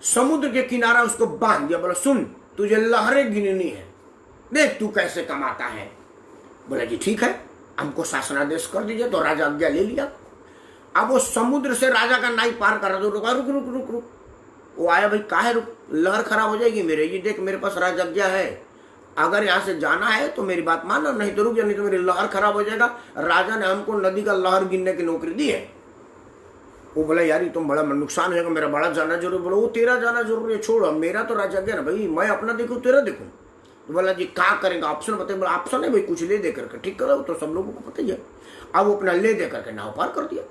समुद्र के किनारा उसको बांध दिया। बोला सुन, तुझे लहरें गिननी है, देख तू कैसे कमाता है। बोला जी ठीक है, हमको शासनादेश कर दीजिए। तो राजा आज्ञा ले लिया। अब वो समुद्र से राजा का नाई पार कर रहा था। रुका, रुक रुक रुक रुक। वो आया, भाई काहे रुक, लहर खराब हो जाएगी मेरे। ये देख मेरे पास राज आज्ञा है, अगर यहाँ से जाना है तो मेरी बात मानो, नहीं तो रुक जा, नहीं तो मेरी लहर खराब हो जाएगा। राजा ने हमको नदी का लहर गिनने की नौकरी दी है। वो बोला यार ये तो बड़ा नुकसान होगा, मेरा बड़ा जाना जरूरी। बोला वो तेरा जाना जरूरी है, छोड़, मेरा तो राज आज्ञा ना भाई, मैं अपना देखूँ तेरा देखूँ। तो बोला जी क्या करेंगे, ऑप्शन बताए। बोला ऑप्शन है भाई, कुछ ले दे करके ठीक करो। तो सब लोगों को पता ही है। अब वो अपना ले दे करके नाव पार कर दिया।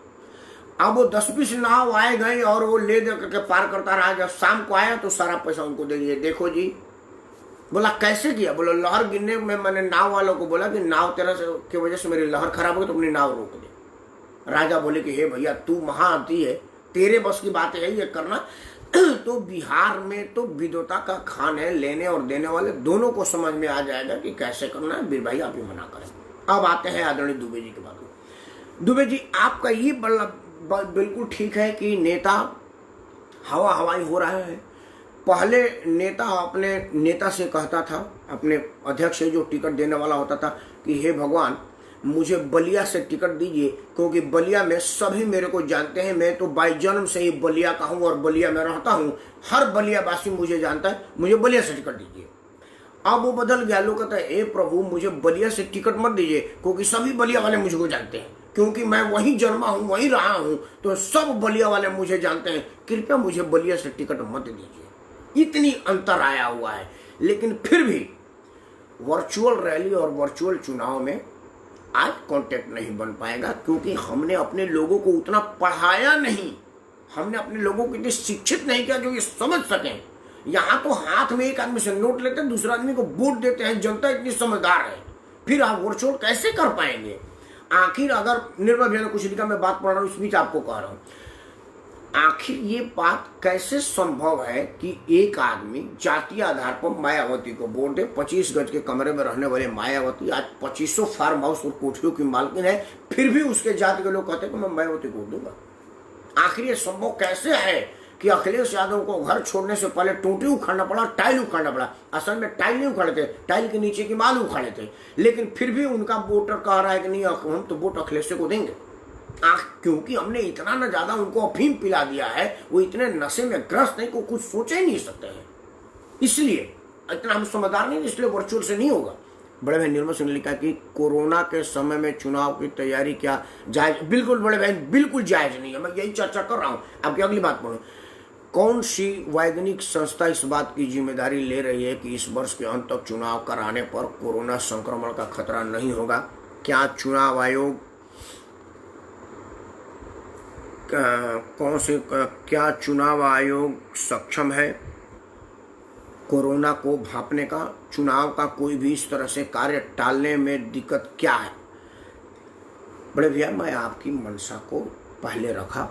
अब वो 10-20 नाव आए गए और वो ले दे करके पार करता रहा। जब शाम को आया तो सारा पैसा उनको दे दिया। देखो जी। बोला कैसे किया? बोला लहर गिनने में मैंने नाव वालों को बोला कि नाव तेरा की वजह से मेरी लहर खराब हो गई, तो अपनी नाव रोक दे। राजा बोले कि हे भैया तू महाअति है, तेरे बस की बात है ये करना। तो बिहार में तो विद्वता का खान है, लेने और देने वाले दोनों को समझ में आ जाएगा कि कैसे करना है। वीर भाई आप ही मना करें। अब आते हैं आदरणीय दुबे जी की बात में। दुबे जी आपका ये बिल्कुल ठीक है कि नेता हवा हवाई हो रहा है। पहले नेता अपने नेता से कहता था, अपने अध्यक्ष से जो टिकट देने वाला होता था, कि हे भगवान मुझे बलिया से टिकट दीजिए, क्योंकि बलिया में सभी मेरे को जानते हैं। मैं तो बाई जन्म से ही बलिया का हूँ और बलिया में रहता हूँ। हर बलियावासी मुझे जानता है, मुझे बलिया से टिकट दीजिए। अब वो बदल गया। लोग कहते हैं हे प्रभु मुझे बलिया से टिकट मत दीजिए, क्योंकि सभी बलिया वाले मुझको जानते हैं, क्योंकि मैं वहीं जन्मा हूँ, वहीं रहा हूँ, तो सब बलिया वाले मुझे जानते हैं। कृपया मुझे बलिया से टिकट मत दीजिए। इतनी अंतर आया हुआ है। लेकिन फिर भी वर्चुअल रैली और वर्चुअल चुनाव में आज कांटेक्ट नहीं बन पाएगा, क्योंकि हमने अपने लोगों को उतना पढ़ाया नहीं, हमने अपने लोगों को इतने शिक्षित नहीं किया जो ये समझ सकें। यहाँ तो हाथ में एक आदमी से नोट लेते हैं, दूसरा आदमी को वोट देते हैं। जनता इतनी समझदार है, फिर आप वर्चुअल कैसे कर पाएंगे? आखिर अगर निर्मल भैया ने कुछ लिखा, मैं बात पढ़ रहा हूँ, इस बीच आपको कह रहा हूँ, आखिर ये बात कैसे संभव है कि एक आदमी जातीय आधार पर मायावती को वोट दे? 25 गज के कमरे में रहने वाले मायावती आज 2500 फार्म हाउस और कोठरियों की मालकिन है, फिर भी उसके जाति के लोग कहते हैं कि मैं मायावती को वोट दूंगा। आखिर ये संभव कैसे है कि अखिलेश यादव को घर छोड़ने से पहले टूटी उखाड़ना पड़ा, टाइल उखाड़ना पड़ा? असल में टाइल नहीं उखाड़े थे, टाइल के नीचे की माल उखाड़े थे, लेकिन फिर भी उनका वोटर कह रहा है कि नहीं हम तो वोट अखिलेश को देंगे। क्योंकि हमने इतना न ज्यादा उनको अफीम पिला दिया है, वो इतने नशे में ग्रस्त है को कुछ सोच ही नहीं सकते हैं। इसलिए इतना हम समझदार नहीं, इसलिए वर्चुअल से नहीं होगा। बड़े भाई निर्मल सिंह ने लिखा कि कोरोना के समय में चुनाव की तैयारी क्या जायज? बिल्कुल बड़े भाई, बिल्कुल जायज नहीं है। मैं यही चर्चा कर रहा हूं। आपकी अगली बात पढ़ो। कौन सी वैज्ञानिक संस्था इस बात की जिम्मेदारी ले रही है कि इस वर्ष के अंत तक चुनाव कराने पर कोरोना संक्रमण का खतरा नहीं होगा? क्या चुनाव आयोग क्या चुनाव आयोग सक्षम है कोरोना को भांपने का? चुनाव का कोई भी इस तरह से कार्य टालने में दिक्कत क्या है? बड़े भैया, मैं आपकी मंशा को पहले रखा।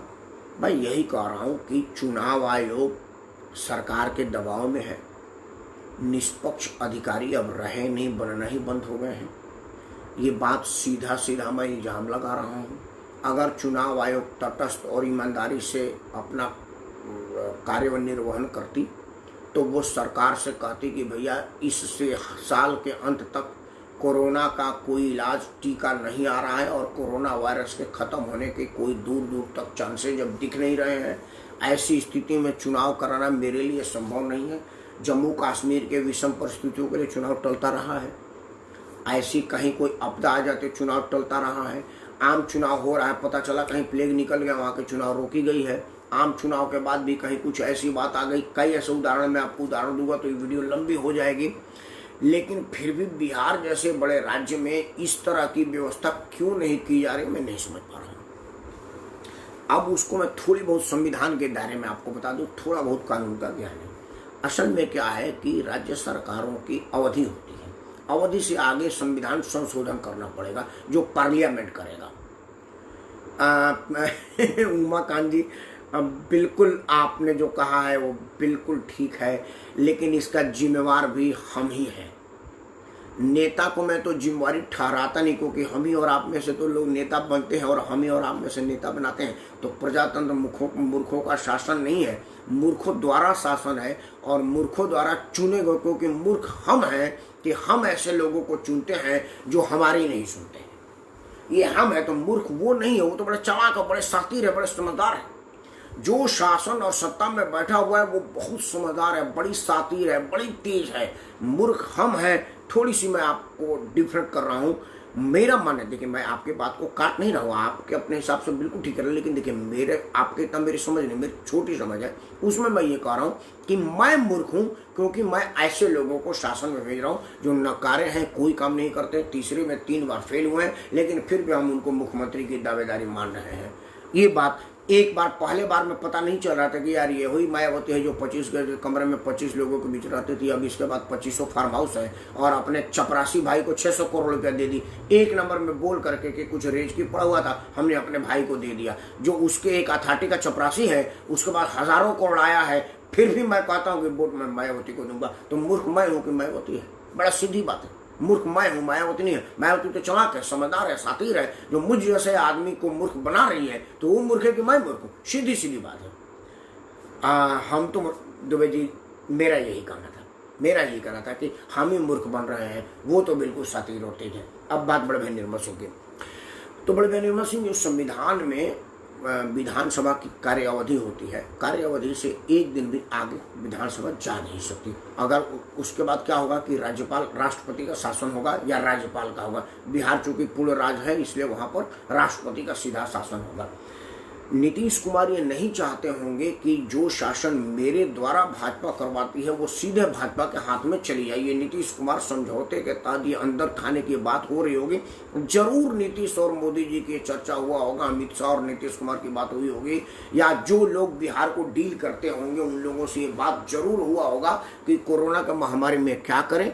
मैं यही कह रहा हूं कि चुनाव आयोग सरकार के दबाव में है। निष्पक्ष अधिकारी अब रहे नहीं, बनना ही बंद हो गए हैं। ये बात सीधा सीधा मैं इल्जाम लगा रहा हूं। अगर चुनाव आयोग तटस्थ और ईमानदारी से अपना कार्य निर्वहन करती तो वो सरकार से कहती कि भैया इससे साल के अंत तक कोरोना का कोई इलाज, टीका नहीं आ रहा है और कोरोना वायरस के ख़त्म होने के कोई दूर दूर तक चांसेज जब दिख नहीं रहे हैं, ऐसी स्थिति में चुनाव कराना मेरे लिए संभव नहीं है। जम्मू कश्मीर के विषम परिस्थितियों के लिए चुनाव टलता रहा है। ऐसी कहीं कोई आपदा आ जाते चुनाव टलता रहा है। आम चुनाव हो रहा है, पता चला कहीं प्लेग निकल गया, वहाँ के चुनाव रोकी गई है। आम चुनाव के बाद भी कहीं कुछ ऐसी बात आ गई। कई ऐसे उदाहरण मैं आपको उदाहरण दूंगा तो ये वीडियो लंबी हो जाएगी। लेकिन फिर भी बिहार जैसे बड़े राज्य में इस तरह की व्यवस्था क्यों नहीं की जा रही, मैं नहीं समझ पा रहा हूँ। अब उसको मैं थोड़ी बहुत संविधान के दायरे में आपको बता दूं, थोड़ा बहुत कानून का ज्ञान है। असल में क्या है कि राज्य सरकारों की अवधि होती है, अवधि से आगे संविधान संशोधन करना पड़ेगा जो पार्लियामेंट करेगा। उमाकांत जी, बिल्कुल आपने जो कहा है वो बिल्कुल ठीक है, लेकिन इसका जिम्मेवार भी हम ही हैं। नेता को मैं तो जिम्मेवारी ठहराता नहीं, क्योंकि हम ही और आप में से तो लोग नेता बनते हैं और हम ही और आप में से नेता बनाते हैं। तो प्रजातंत्र मूर्खों का शासन नहीं है, मूर्खों द्वारा शासन है और मूर्खों द्वारा चुने गए, क्योंकि मूर्ख हम हैं कि हम ऐसे लोगों को चुनते हैं जो हमारी नहीं सुनते हैं। ये हम है तो मूर्ख वो नहीं है, वो तो बड़े चालाक है, बड़े शातिर है, बड़े समझदार है। जो शासन और सत्ता में बैठा हुआ है वो बहुत समझदार है, बड़ी शातिर है, बड़ी तेज है। मूर्ख हम हैं। थोड़ी सी मैं आपको डिफरेंट कर रहा हूँ। मेरा मन है, देखिए मैं आपके बात को काट नहीं रहा हूँ, आपके अपने हिसाब से बिल्कुल ठीक है, लेकिन देखिए मेरे आपके इतना मेरी समझ नहीं, मेरी छोटी समझ है, उसमें मैं ये कह रहा हूँ कि मैं मूर्ख हूँ क्योंकि मैं ऐसे लोगों को शासन में भेज रहा हूँ जो नकारे हैं, कोई काम नहीं करते, तीसरे में 3 बार फेल हुए हैं, लेकिन फिर भी हम उनको मुख्यमंत्री की दावेदारी मान रहे हैं। ये बात एक बार पहले बार में पता नहीं चल रहा था कि यार ये वही मायावती है जो 25 के कमरे में 25 लोगों के बीच रहती थी। अब इसके बाद 2500 फार्म हाउस है और अपने चपरासी भाई को 600 करोड़ रुपया दे दी। एक नंबर में बोल करके कि कुछ रेज की पड़ा हुआ था, हमने अपने भाई को दे दिया। जो उसके एक अथॉरिटी का चपरासी है, उसके बाद हजारों करोड़ आया है, फिर भी मैं कहता हूँ कि वोट मैं मायावती को दूंगा। तो मूर्ख मैं हूँ कि मायावती है? बड़ा सीधी बात है। मूर्ख मैं हूँ, मायावती नहीं है। मायावती तो चालाक है, समझदार है, शातिर है। जो मुझ जैसे आदमी को मूर्ख बना रही है तो वो मूर्ख है कि मैं मूर्ख हूँ? सीधी सीधी बात है। हम तो दुबे जी, मेरा यही कहना था कि हम ही मूर्ख बन रहे हैं, वो तो बिल्कुल शातिर और तेज है। अब बात बड़े भाई निर्मल सिंह की। तो बड़े भाई निर्मल सिंह, जो संविधान में विधानसभा की कार्य अवधि होती है, कार्य अवधि से एक दिन भी आगे विधानसभा जा नहीं सकती। अगर उसके बाद क्या होगा कि राज्यपाल, राष्ट्रपति का शासन होगा या राज्यपाल का होगा। बिहार चूंकि पूर्ण राज्य है इसलिए वहां पर राष्ट्रपति का सीधा शासन होगा। नीतीश कुमार ये नहीं चाहते होंगे कि जो शासन मेरे द्वारा भाजपा करवाती है वो सीधे भाजपा के हाथ में चली जाए। ये नीतीश कुमार समझौते के तहत ये अंदर खाने की बात हो रही होगी। जरूर नीतीश और मोदी जी की चर्चा हुआ होगा, अमित शाह और नीतीश कुमार की बात हुई होगी, या जो लोग बिहार को डील करते होंगे उन लोगों से ये बात जरूर हुआ होगा कि कोरोना का महामारी में क्या करें।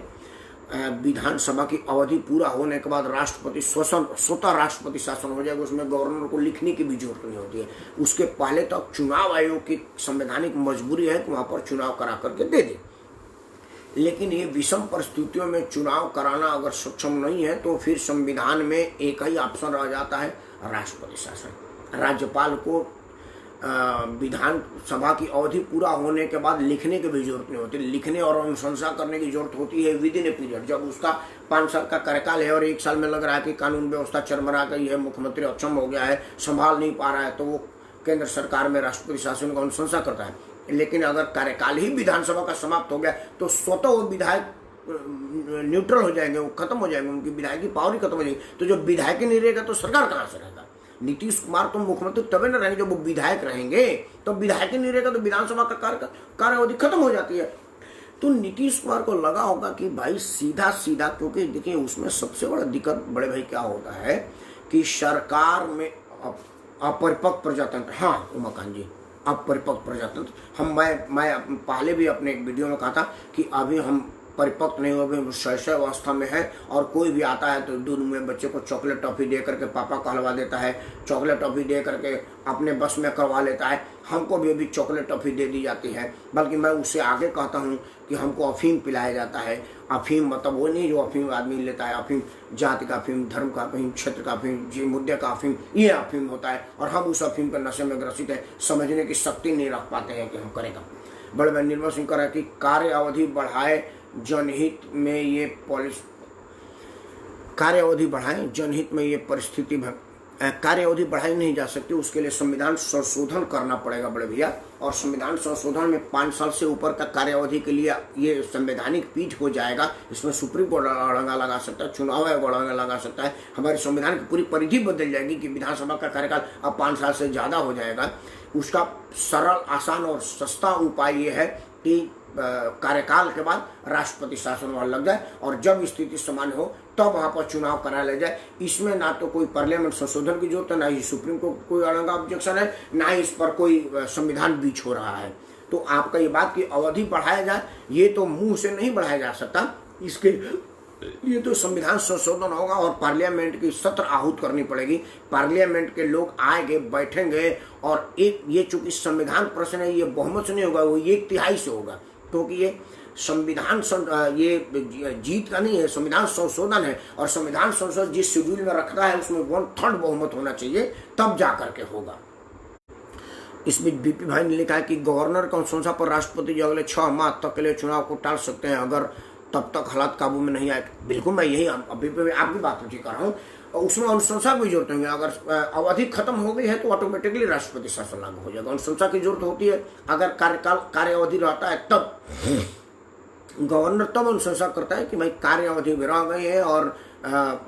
विधानसभा की अवधि पूरा होने के बाद राष्ट्रपति स्वतः राष्ट्रपति शासन हो जाएगा, उसमें गवर्नर को लिखने की भी जरूरत नहीं होती है। उसके पहले तक चुनाव आयोग की संवैधानिक मजबूरी है कि वहां पर चुनाव करा करके दे दे। लेकिन ये विषम परिस्थितियों में चुनाव कराना अगर सक्षम नहीं है तो फिर संविधान में एक ही ऑप्शन रह जाता है, राष्ट्रपति शासन। राज्यपाल को विधानसभा की अवधि पूरा होने के बाद लिखने की भी जरूरत नहीं होती। लिखने और अनुशंसा करने की जरूरत होती है विद इन ए पीरियड। जब उसका 5 साल का कार्यकाल है और 1 साल में लग रहा है कि कानून व्यवस्था चरमरा गई है, मुख्यमंत्री अक्षम हो गया है, संभाल नहीं पा रहा है, तो वो केंद्र सरकार में राष्ट्रपति शासन का अनुशंसा करता है। लेकिन अगर कार्यकाल ही विधानसभा का समाप्त हो गया तो स्वतः वो विधायक न्यूट्रल हो जाएंगे, वो खत्म हो जाएंगे, उनकी विधायकी पावर ही खत्म हो जाएगी। तो जब विधायक ही नहीं रहेगा तो सरकार कहाँ से रहेगा? नीतीश कुमार तो मुख्यमंत्री तभी न रहेंगे जब वो विधायक रहेंगे। तो विधायक ही नहीं रहेगा तो विधानसभा का कार्यावधि खत्म हो जाती है। तो नीतीश कुमार को लगा होगा कि भाई सीधा सीधा, क्योंकि देखिए उसमें सबसे बड़ा दिक्कत बड़े भाई क्या होता है कि सरकार में अपरिपक्व प्रजातंत्र। हाँ उमाकांत जी, अपरिपक्व प्रजातंत्र। मैं पहले भी अपने एक वीडियो में कहा था कि अभी हम परिपक्व नहीं हुए, शैशव अवस्था में है। और कोई भी आता है तो दूध में बच्चे को चॉकलेट टॉफी दे करके पापा कहलवा देता है, चॉकलेट टॉफी दे करके अपने बस में करवा लेता है। हमको भी अभी चॉकलेट टॉफी दे दी जाती है, बल्कि मैं उससे आगे कहता हूँ कि हमको अफीम पिलाया जाता है। अफीम मतलब वो नहीं जो अफीम आदमी लेता है, अफीम जाति का अफीम, धर्म का अफीम, क्षेत्र का अफीम, जी मुद्दे का अफीम, ये अफीम होता है। और हम उस अफीम के नशे में ग्रसित है, समझने की शक्ति नहीं रख पाते हैं कि हम करेगा। बड़े भाई निर्मल सिंह कह कि कार्य अवधि बढ़ाए जनहित में ये कार्य अवधि बढ़ाएं, जनहित में ये परिस्थिति कार्य अवधि बढ़ाई नहीं जा सकती, उसके लिए संविधान संशोधन करना पड़ेगा बड़े भैया। और संविधान संशोधन में 5 साल से ऊपर का कार्य अवधि के लिए ये संवैधानिक पीठ हो जाएगा। इसमें सुप्रीम कोर्ट अड़ंगा लगा सकता है, चुनाव आयोग अड़ंगा लगा सकता है। हमारे संविधान की पूरी परिधि बदल जाएगी कि विधानसभा का कार्यकाल अब 5 साल से ज़्यादा हो जाएगा। उसका सरल, आसान और सस्ता उपाय ये है कि कार्यकाल के बाद राष्ट्रपति शासन वहां लग जाए और जब स्थिति सामान्य हो तब वहां पर चुनाव करा ले जाए। इसमें ना तो कोई पार्लियामेंट संशोधन की जरूरत है, ना ही सुप्रीम कोर्ट कोई अड़ंगा ऑब्जेक्शन है, ना ही इस पर कोई संविधान बीच हो रहा है। तो आपका ये बात की अवधि बढ़ाया जाए, ये तो मुंह से नहीं बढ़ाया जा सकता, इसके लिए तो संविधान संशोधन होगा और पार्लियामेंट की सत्र आहूत करनी पड़ेगी। पार्लियामेंट के लोग आएंगे, बैठेंगे और एक ये चूंकि संविधान प्रश्न है, ये बहुमत से नहीं होगा, वो 1/3 से होगा, क्योंकि ये संविधान ये जीत का नहीं है, संविधान संशोधन है। और संविधान संशोधन जिस शेड्यूल में रखता है उसमें 1/3 बहुमत होना चाहिए, तब जा करके होगा। इस बीच बीपी भाई ने लिखा है कि गवर्नर की अनुशंसा पर राष्ट्रपति जी अगले 6 माह तक के लिए चुनाव को टाल सकते हैं अगर तब तक हालात काबू में नहीं आए। बिल्कुल, मैं यही अभी आपकी बात पूछी कर रहा हूँ। उसमें अनुशंसा की जरूरत नहीं है। अगर अवधि खत्म हो गई है तो ऑटोमेटिकली राष्ट्रपति शासन लागू हो जाएगा। अनुशंसा की जरूरत होती है अगर कार्य अवधि रहता है, तब गवर्नर तब अनुशंसा करता है कि भाई कार्य अवधि में रह गई है। और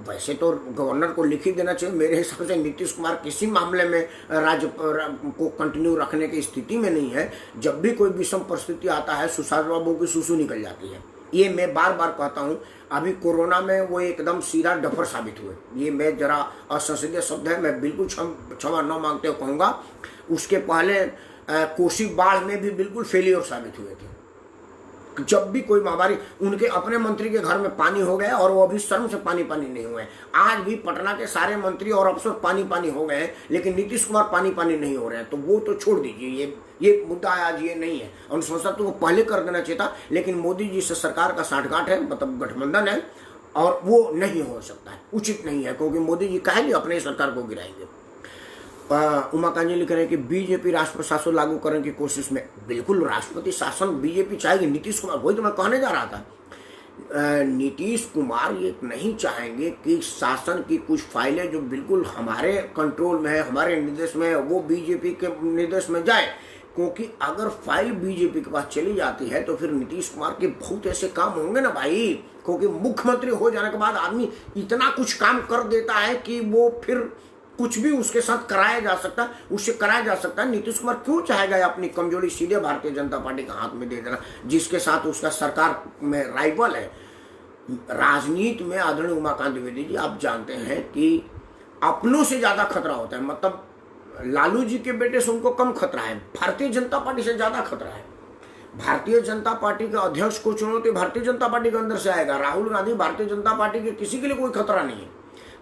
वैसे तो गवर्नर को लिख ही देना चाहिए। मेरे हिसाब से नीतीश कुमार किसी मामले में राज्य को कंटिन्यू रखने की स्थिति में नहीं है। जब भी कोई विषम परिस्थिति आता है, सुशांत बाबू की सुसु निकल जाती है। ये मैं बार बार कहता हूँ। अभी कोरोना में वो एकदम सीधा डफर साबित हुए। ये मैं जरा असंसदीय शब्द है, मैं बिल्कुल क्षमा न मांगते हुए कहूँगा। उसके पहले कोसी बाढ़ में भी बिल्कुल फेलियर साबित हुए थे। जब भी कोई महामारी, उनके अपने मंत्री के घर में पानी हो गया और वो अभी शर्म से पानी नहीं हुए। आज भी पटना के सारे मंत्री और अफसर पानी हो गए हैं, लेकिन नीतीश कुमार पानी नहीं हो रहे हैं। तो वो तो छोड़ दीजिए, ये मुद्दा आज ये नहीं है। अनुशंसा तो वो पहले कर देना चाहिए था, लेकिन मोदी जी से सरकार का साठगांठ है, मतलब गठबंधन है, और वो नहीं हो सकता है, उचित नहीं है, क्योंकि मोदी जी कहेंगे अपने सरकार को गिराएंगे। उमाकांत जी लिख रहे हैं कि बीजेपी राष्ट्रपति शासन लागू करने की कोशिश में। बिल्कुल, राष्ट्रपति शासन बीजेपी चाहेगी। नीतीश कुमार, वही तो मैं कहने जा रहा था, नीतीश कुमार ये नहीं चाहेंगे कि शासन की कुछ फाइलें जो बिल्कुल हमारे कंट्रोल में है, हमारे निर्देश में है, वो बीजेपी के निर्देश में जाए। क्योंकि अगर फाइल बीजेपी के पास चली जाती है तो फिर नीतीश कुमार के बहुत ऐसे काम होंगे ना भाई। क्योंकि मुख्यमंत्री हो जाने के बाद आदमी इतना कुछ काम कर देता है कि वो फिर कुछ भी उसके साथ कराया जा सकता है, उससे कराया जा सकता है। नीतीश कुमार क्यों चाहेगा अपनी कमजोरी सीधे भारतीय जनता पार्टी के हाथ में दे देना, जिसके साथ उसका सरकार में राइवल है। राजनीति में आदरणीय उमाकांत द्विवेदी जी, आप जानते हैं कि अपनों से ज्यादा खतरा होता है। मतलब लालू जी के बेटे से उनको कम खतरा है, भारतीय जनता पार्टी से ज्यादा खतरा है। भारतीय जनता पार्टी के अध्यक्ष को चुनौती भारतीय जनता पार्टी के अंदर से आएगा। राहुल गांधी भारतीय जनता पार्टी के किसी के लिए कोई खतरा नहीं है,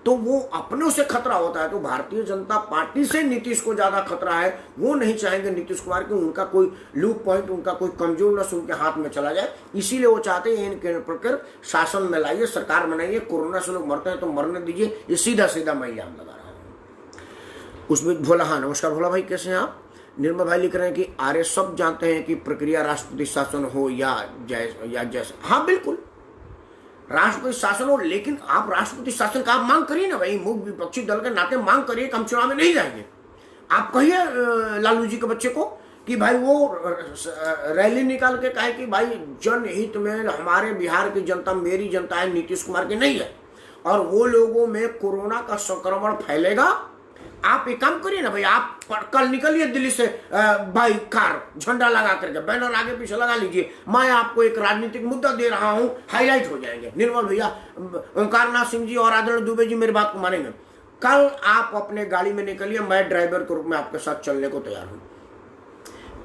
तो वो अपनों से खतरा होता है। तो भारतीय जनता पार्टी से नीतीश को ज्यादा खतरा है। वो नहीं चाहेंगे नीतीश कुमार कि उनका कोई लूप पॉइंट, उनका कोई कमजोर नस उनके हाथ में चला जाए। इसीलिए वो चाहते हैं इनके प्रकार शासन में लाइए, सरकार बनाइए। कोरोना से लोग मरते हैं तो मरने दीजिए। ये सीधा सीधा मैं इल्जाम लगा रहा हूँ। उसमें भोला, हाँ नमस्कार भोला भाई, कैसे हैं आप? निर्मल भाई लिख रहे हैं कि आर्य सब जानते हैं कि प्रक्रिया राष्ट्रपति शासन हो या जैसे। हाँ बिल्कुल, राष्ट्रपति शासन हो, लेकिन आप राष्ट्रपति शासन का आप मांग करिए ना भाई। मुख्य विपक्षी दल के नाते मांग करिए कि हम चुनाव में नहीं जाएंगे। आप कहिए लालू जी के बच्चे को कि भाई वो रैली निकाल के कहे कि भाई जनहित में हमारे बिहार की जनता मेरी जनता है, नीतीश कुमार की नहीं है, और वो लोगों में कोरोना का संक्रमण फैलेगा। आप एक काम करिए ना भाई, आप कल निकलिए दिल्ली से भाई कार झंडा लगा करके बैनर आगे पीछे लगा लीजिए, मैं आपको एक राजनीतिक मुद्दा दे रहा हूं, हाईलाइट हो जाएंगे। निर्मल भैया, ओंकारनाथ सिंह जी और आदरणीय दुबे जी मेरी बात को मानेंगे। कल आप अपने गाड़ी में निकलिए, मैं ड्राइवर के रूप में आपके साथ चलने को तैयार हूं।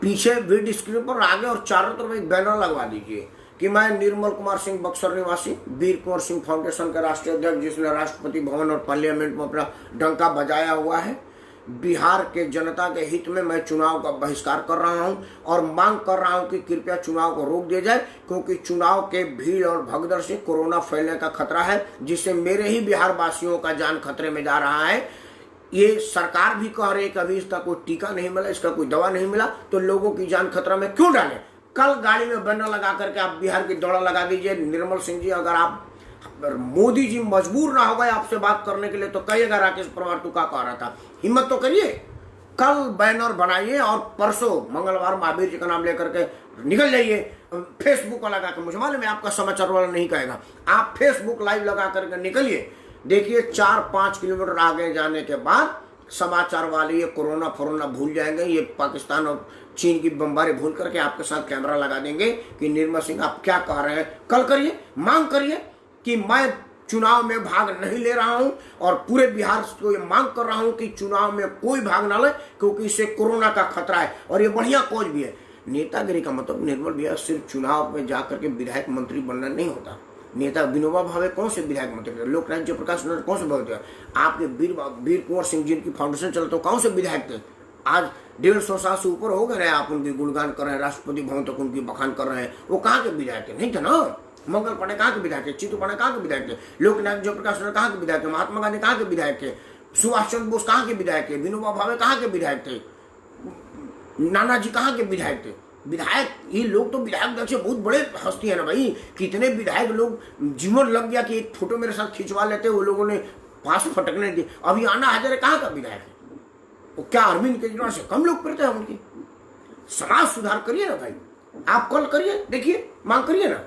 पीछे विंड स्क्रीन पर आगे और चारों तरफ एक बैनर लगवा दीजिए कि मैं निर्मल कुमार सिंह बक्सर निवासी, वीर कुंवर सिंह फाउंडेशन का राष्ट्रीय अध्यक्ष, जिसने राष्ट्रपति भवन और पार्लियामेंट में अपना डंका बजाया हुआ है, बिहार के जनता के हित में मैं चुनाव का बहिष्कार कर रहा हूं और मांग कर रहा हूं कि कृपया चुनाव को रोक दिया जाए, क्योंकि चुनाव के भीड़ और भगदड़ से कोरोना फैलने का खतरा है, जिससे मेरे ही बिहार वासियों का जान खतरे में जा रहा है। ये सरकार भी कह रही है कि अभी इसका कोई टीका नहीं मिला, इसका कोई दवा नहीं मिला, तो लोगों की जान खतरा में क्यों डालें। कल गाड़ी में बैनर लगा करके आप बिहार की दौड़ा लगा दीजिए। निर्मल सिंह जी, अगर मोदी जी मजबूर ना हो गए आपसे बात करने के लिए तो कहिएगा राकेश परमार तू क्या कह रहा था, हिम्मत तो करिए। कल बैनर बनाइए और परसों मंगलवार महावीर जी का नाम लेकर के निकल जाइए। फेसबुक लगा के, मुझे मालूम है आपका समाचार वाला नहीं कहेगा, आप फेसबुक लाइव लगा करके निकलिए। देखिए 4-5 किलोमीटर आगे जाने के बाद समाचार वाले ये कोरोना फोरोना भूल जाएंगे, ये पाकिस्तान और चीन की बमबारी भूल करके आपके साथ कैमरा लगा देंगे कि निर्मल सिंह आप क्या कह रहे हैं। कल करिए, मांग करिए कि मैं चुनाव में भाग नहीं ले रहा हूं और पूरे बिहार को ये मांग कर रहा हूं कि चुनाव में कोई भाग ना ले, क्योंकि इससे कोरोना का खतरा है और ये बढ़िया कॉज भी है। नेतागिरी का मतलब निर्मल भैया सिर्फ चुनाव में जाकर के विधायक मंत्री बनना नहीं होता। नेता विनोबा भावे कौन से विधायक मंत्री थे, लोकनाथ जयप्रकाश कौन से भगत थे, आपके वीर कुंवर सिंह जिनकी फाउंडेशन चलते कौन से विधायक थे। आज 150 साल से ऊपर हो गए, आप उनकी गुणगान कर रहे हैं, राष्ट्रपति भवन तक उनकी बखान कर रहे हैं, वो कहाँ के विधायक थे, नहीं थे ना। मंगल पांडे कहाँ के विधायक थे, चित्तू पांडे कहाँ के विधायक थे, लोकनाथ जयप्रकाश कहाँ के विधायक थे, महात्मा गांधी कहाँ के विधायक थे, सुभाष चंद्र बोस कहाँ के विधायक थे, विनोबा भावे कहाँ के विधायक थे, नानाजी कहाँ के विधायक थे। विधायक, ये लोग तो विधायक दल से बहुत बड़े हस्ती है ना भाई। कितने विधायक लोग जीवन लग गया कि एक फोटो मेरे साथ खिंचवा लेते, वो लोगों ने पास फटकने दिए। अभी अन्ना हजारे कहाँ का विधायक है, वो क्या अरविंद केजरीवाल से कम लोग करते हैं उनकी। समाज सुधार करिए ना भाई, आप कल करिए, देखिए मांग करिए ना।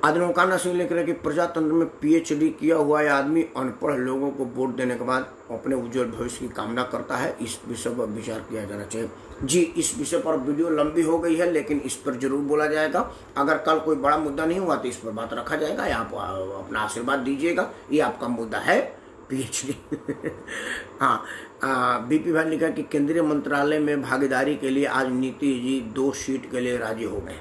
आदरणीय ओंकारनाथ सिंह लिख रहे कि प्रजातंत्र में पीएचडी किया हुआ यह आदमी अनपढ़ लोगों को वोट देने के बाद अपने उज्जवल भविष्य की कामना करता है, इस विषय पर विचार किया जाना चाहिए। जी, इस विषय पर वीडियो लंबी हो गई है, लेकिन इस पर जरूर बोला जाएगा। अगर कल कोई बड़ा मुद्दा नहीं हुआ तो इस पर बात रखा जाएगा, आप अपना आशीर्वाद दीजिएगा, ये आपका मुद्दा है पीएचडी। हाँ, बीपी भाई लिखा कि केंद्रीय मंत्रालय में भागीदारी के लिए आज नीतीश जी 2 सीट के लिए राजी हो गए।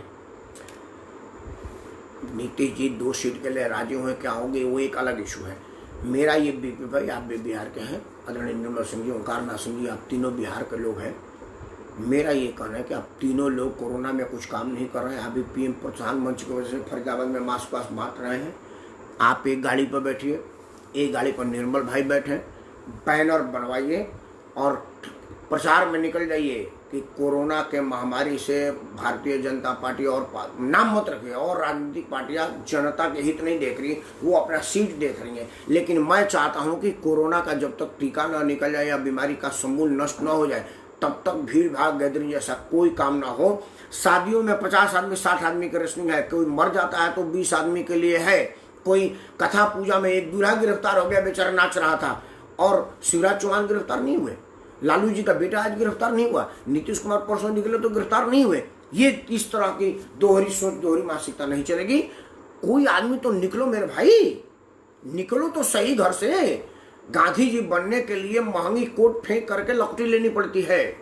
नीतीश जी 2 सीट के लिए राजी हुए, क्या होंगे वो एक अलग इशू है। मेरा ये बीपी भाई, आप भी बिहार के हैं, आदरणीय निर्मल सिंह जी, ओंकारनाथ सिंह जी, आप तीनों बिहार के लोग हैं। मेरा ये कहना है कि आप तीनों लोग कोरोना में कुछ काम नहीं कर रहे हैं। अभी पीएम प्रोत्साहन मंच की वजह से फरीदाबाद में मास्क वास्क बांट रहे हैं। आप एक गाड़ी पर बैठिए, एक गाड़ी पर निर्मल भाई बैठे, बैनर बनवाइए और प्रचार में निकल जाइए कि कोरोना के महामारी से भारतीय जनता पार्टी, और नाम मत रखिए, और राजनीतिक पार्टियां जनता के हित नहीं देख रही, वो अपना सीट देख रही हैं। लेकिन मैं चाहता हूं कि कोरोना का जब तक टीका न निकल जाए या बीमारी का समूल नष्ट न हो जाए, तब तक भीड़ भाड़ गैदरिंग जैसा कोई काम ना हो। शादियों में 50 आदमी 60 आदमी की रेसलिंग है, कोई मर जाता है तो 20 आदमी के लिए है। कोई कथा पूजा में एक दूल्हा गिरफ्तार हो गया, बेचारा नाच रहा था, और शिवराज चौहान गिरफ्तार नहीं हुए, लालू जी का बेटा आज गिरफ्तार नहीं हुआ, नीतीश कुमार परसों निकले तो गिरफ्तार नहीं हुए। ये इस तरह की दोहरी सोच, दोहरी मानसिकता नहीं चलेगी। कोई आदमी तो निकलो मेरे भाई, निकलो तो सही घर से। गांधी जी बनने के लिए महंगी कोट फेंक करके लकड़ी लेनी पड़ती है,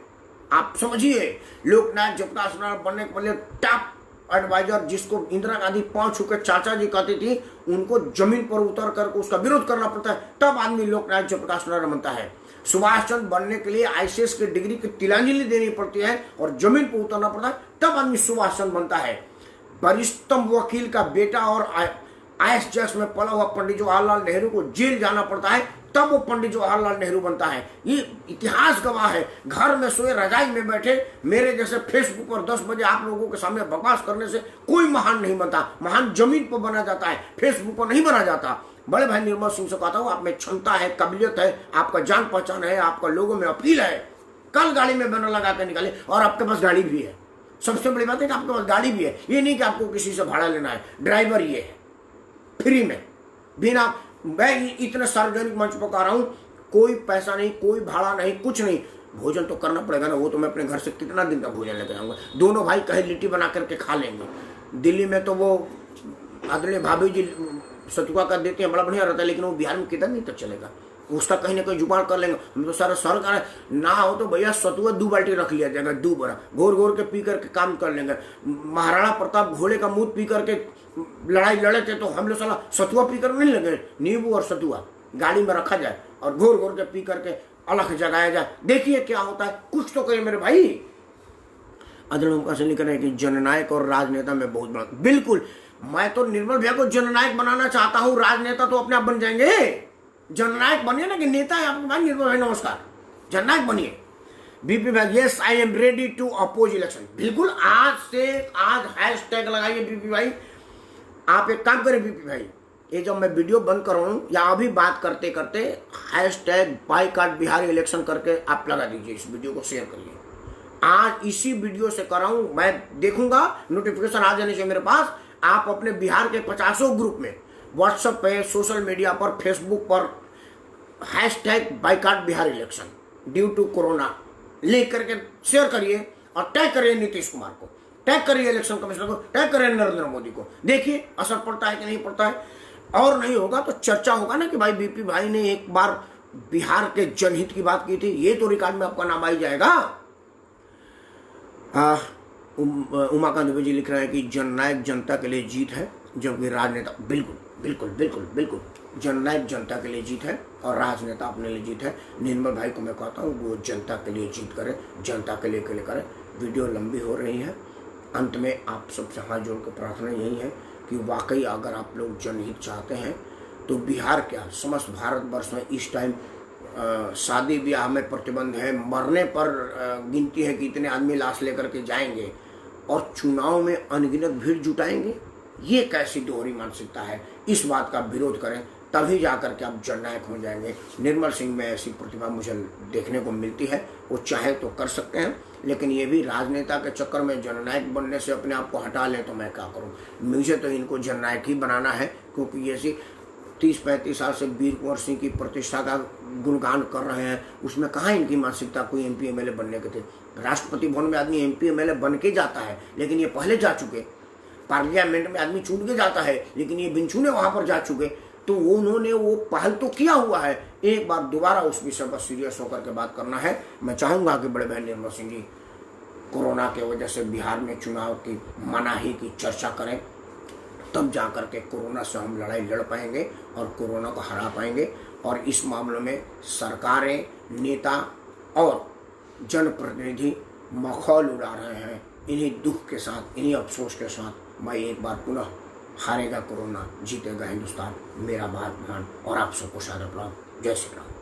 आप समझिए। लोकनाथ जयप्रकाश बनने के पहले टॉप एडवाइजर, जिसको इंदिरा गांधी 5 छू के चाचा जी कहती थी, उनको जमीन पर उतर करके उसका विरोध करना पड़ता है, तब आदमी लोकनाथ जयप्रकाश बनता है। सुभाष चंद्र बनने के लिए आईसीएस की डिग्री की तिलांजलि देनी पड़ती है और जमीन पर उतरना पड़ता है, तब आदमी सुभाष चंद्र बनता है। वरिष्ठतम वकील का बेटा और आईएसएस में पला हुआ पंडित जवाहरलाल नेहरू को जेल जाना पड़ता है, तब वो पंडित जवाहरलाल नेहरू बनता है। ये इतिहास गवाह है। घर में सोए रजाई में बैठे मेरे जैसे फेसबुक पर 10 बजे आप लोगों के सामने बकवास करने से कोई महान नहीं बनता। महान जमीन पर बना जाता है, फेसबुक पर नहीं बना जाता। बड़े भाई निर्मल सिंह से कहता हूँ, आप में क्षमता है, काबिलियत है, आपका जान पहचान है, आपका लोगों में अपील है, कल गाड़ी में बैनर लगा कर निकाले, और आपके पास गाड़ी भी है। सबसे बड़ी बात है कि आपके पास गाड़ी भी है, ये नहीं कि आपको किसी से भाड़ा लेना है, ड्राइवर ये है फ्री में, बिना, मैं इतने सार्वजनिक मंच पर कह रहा हूं, कोई पैसा नहीं, कोई भाड़ा नहीं, कुछ नहीं। भोजन तो करना पड़ेगा ना, वो तो मैं अपने घर से कितना दिन का भोजन लेके आऊंगा। दोनों भाई कहे लिट्टी बना करके खा लेंगे। दिल्ली में तो वो आदरणीय भाभी जी सतुआ का देते हैं, बड़ा बढ़िया रहता है, लेकिन वो बिहार में कितना दिन तक चलेगा, उसका कहीं ना कहीं जुगाड़ कर लेंगे। हम तो सारा शहर का ना हो तो भैया सतुआ 2 बाल्टी रख लिया जाएगा, 2 बड़ा घोर घोर के पी करके काम कर लेंगे। महाराणा प्रताप घोड़े का मुंह पी करके लड़ाई लड़े थे, तो हम लोग साला सतुआ पी कर नहीं लगे, नींबू और सतुआ गाड़ी में रखा जाए और घोर घोर के पी करके अलग जगाया जाए, देखिए क्या होता है। कुछ तो करिए मेरे भाई। अदर से लिख रहे हैं कि जननायक और राजनेता में बहुत बड़ा, बिल्कुल, मैं तो निर्मल भैया को जननायक बनाना चाहता हूं, राजनेता तो अपने आप बन जाएंगे। जननायक बनिए ना, कि नेता है आपके भाई निर्मल भाई, नमस्कार, जननायक बनिए। बीपी भाई, yes I am ready to oppose election, बिल्कुल, आज हैशटैग लगाइए बीपी भाई। आप एक काम करें बीपी भाई, ये जब मैं वीडियो बंद कर रहा हूं या अभी बात करते करते हैशटैग बाईकाट बिहार इलेक्शन करके आप लगा दीजिए, इस वीडियो को शेयर करिए। आज इसी वीडियो से कर रहा हूं, मैं देखूंगा नोटिफिकेशन आ जाने से मेरे पास। आप अपने बिहार के 50 ग्रुप में, व्हाट्सएप पे, सोशल मीडिया पर, फेसबुक पर hashtag boycott Bihar election due to corona लिख करके शेयर करिए और टैग करिए नीतीश कुमार को, टैग करिए इलेक्शन कमिश्नर को, टैग करिए नरेंद्र मोदी को। देखिए असर पड़ता है कि नहीं पड़ता है, और नहीं होगा तो चर्चा होगा ना कि भाई बीपी भाई ने एक बार बिहार के जनहित की बात की थी, ये तो रिकॉर्ड में आपका नाम आ ही जाएगा। उमाकांत दुबे जी लिख रहे हैं कि जननायक जनता के लिए जीत है, जबकि राजनेता, बिल्कुल बिल्कुल बिल्कुल बिल्कुल, जननायक जनता के लिए जीत है और राजनेता अपने लिए जीत है। निर्मल भाई को मैं कहता हूँ वो जनता के लिए जीत करे, जनता के लिए करे। वीडियो लंबी हो रही है, अंत में आप सबसे हाथ जोड़ कर प्रार्थना यही है कि वाकई अगर आप लोग जनहित चाहते हैं तो बिहार क्या समस्त भारतवर्ष में इस टाइम शादी ब्याह में प्रतिबंध है, मरने पर गिनती है कि इतने आदमी लाश लेकर के जाएंगे और चुनाव में अनगिनत भीड़ जुटाएंगे। ये कैसी दोहरी मानसिकता है, इस बात का विरोध करें, तभी जाकर के आप जननायक हो जाएंगे। निर्मल सिंह में ऐसी प्रतिभा मुझे देखने को मिलती है, वो चाहे तो कर सकते हैं, लेकिन ये भी राजनेता के चक्कर में जननायक बनने से अपने आप को हटा लें तो मैं क्या करूं। मुझे तो इनको जननायक ही बनाना है, क्योंकि ये ऐसी 30-35 साल से वीर कुंवर सिंह की प्रतिष्ठा का गुणगान कर रहे हैं, उसमें कहाँ इनकी मानसिकता कोई MP MLA बनने के थे। राष्ट्रपति भवन में आदमी MP MLA बन के जाता है, लेकिन ये पहले जा चुके। पार्लियामेंट में आदमी चुन के जाता है, लेकिन ये बिन चुने वहां पर जा चुके, तो उन्होंने वो पहल तो किया हुआ है। एक बार दोबारा उस विषय पर सीरियस होकर के बात करना है। मैं चाहूंगा कि बड़े भाई निर्मल सिंह जी कोरोना के वजह से बिहार में चुनाव की मनाही की चर्चा करें, तब जाकर के कोरोना से हम लड़ाई लड़ पाएंगे और कोरोना को हरा पाएंगे। और इस मामलों में सरकारें, नेता और जनप्रतिनिधि मखौल उड़ा रहे हैं। इन्हीं दुख के साथ, इन्हीं अफसोस के साथ मैं एक बार पुनः, हारेगा कोरोना, जीतेगा हिंदुस्तान, मेरा भारत महान, और आप सबको शायद अपना जय श्री राम।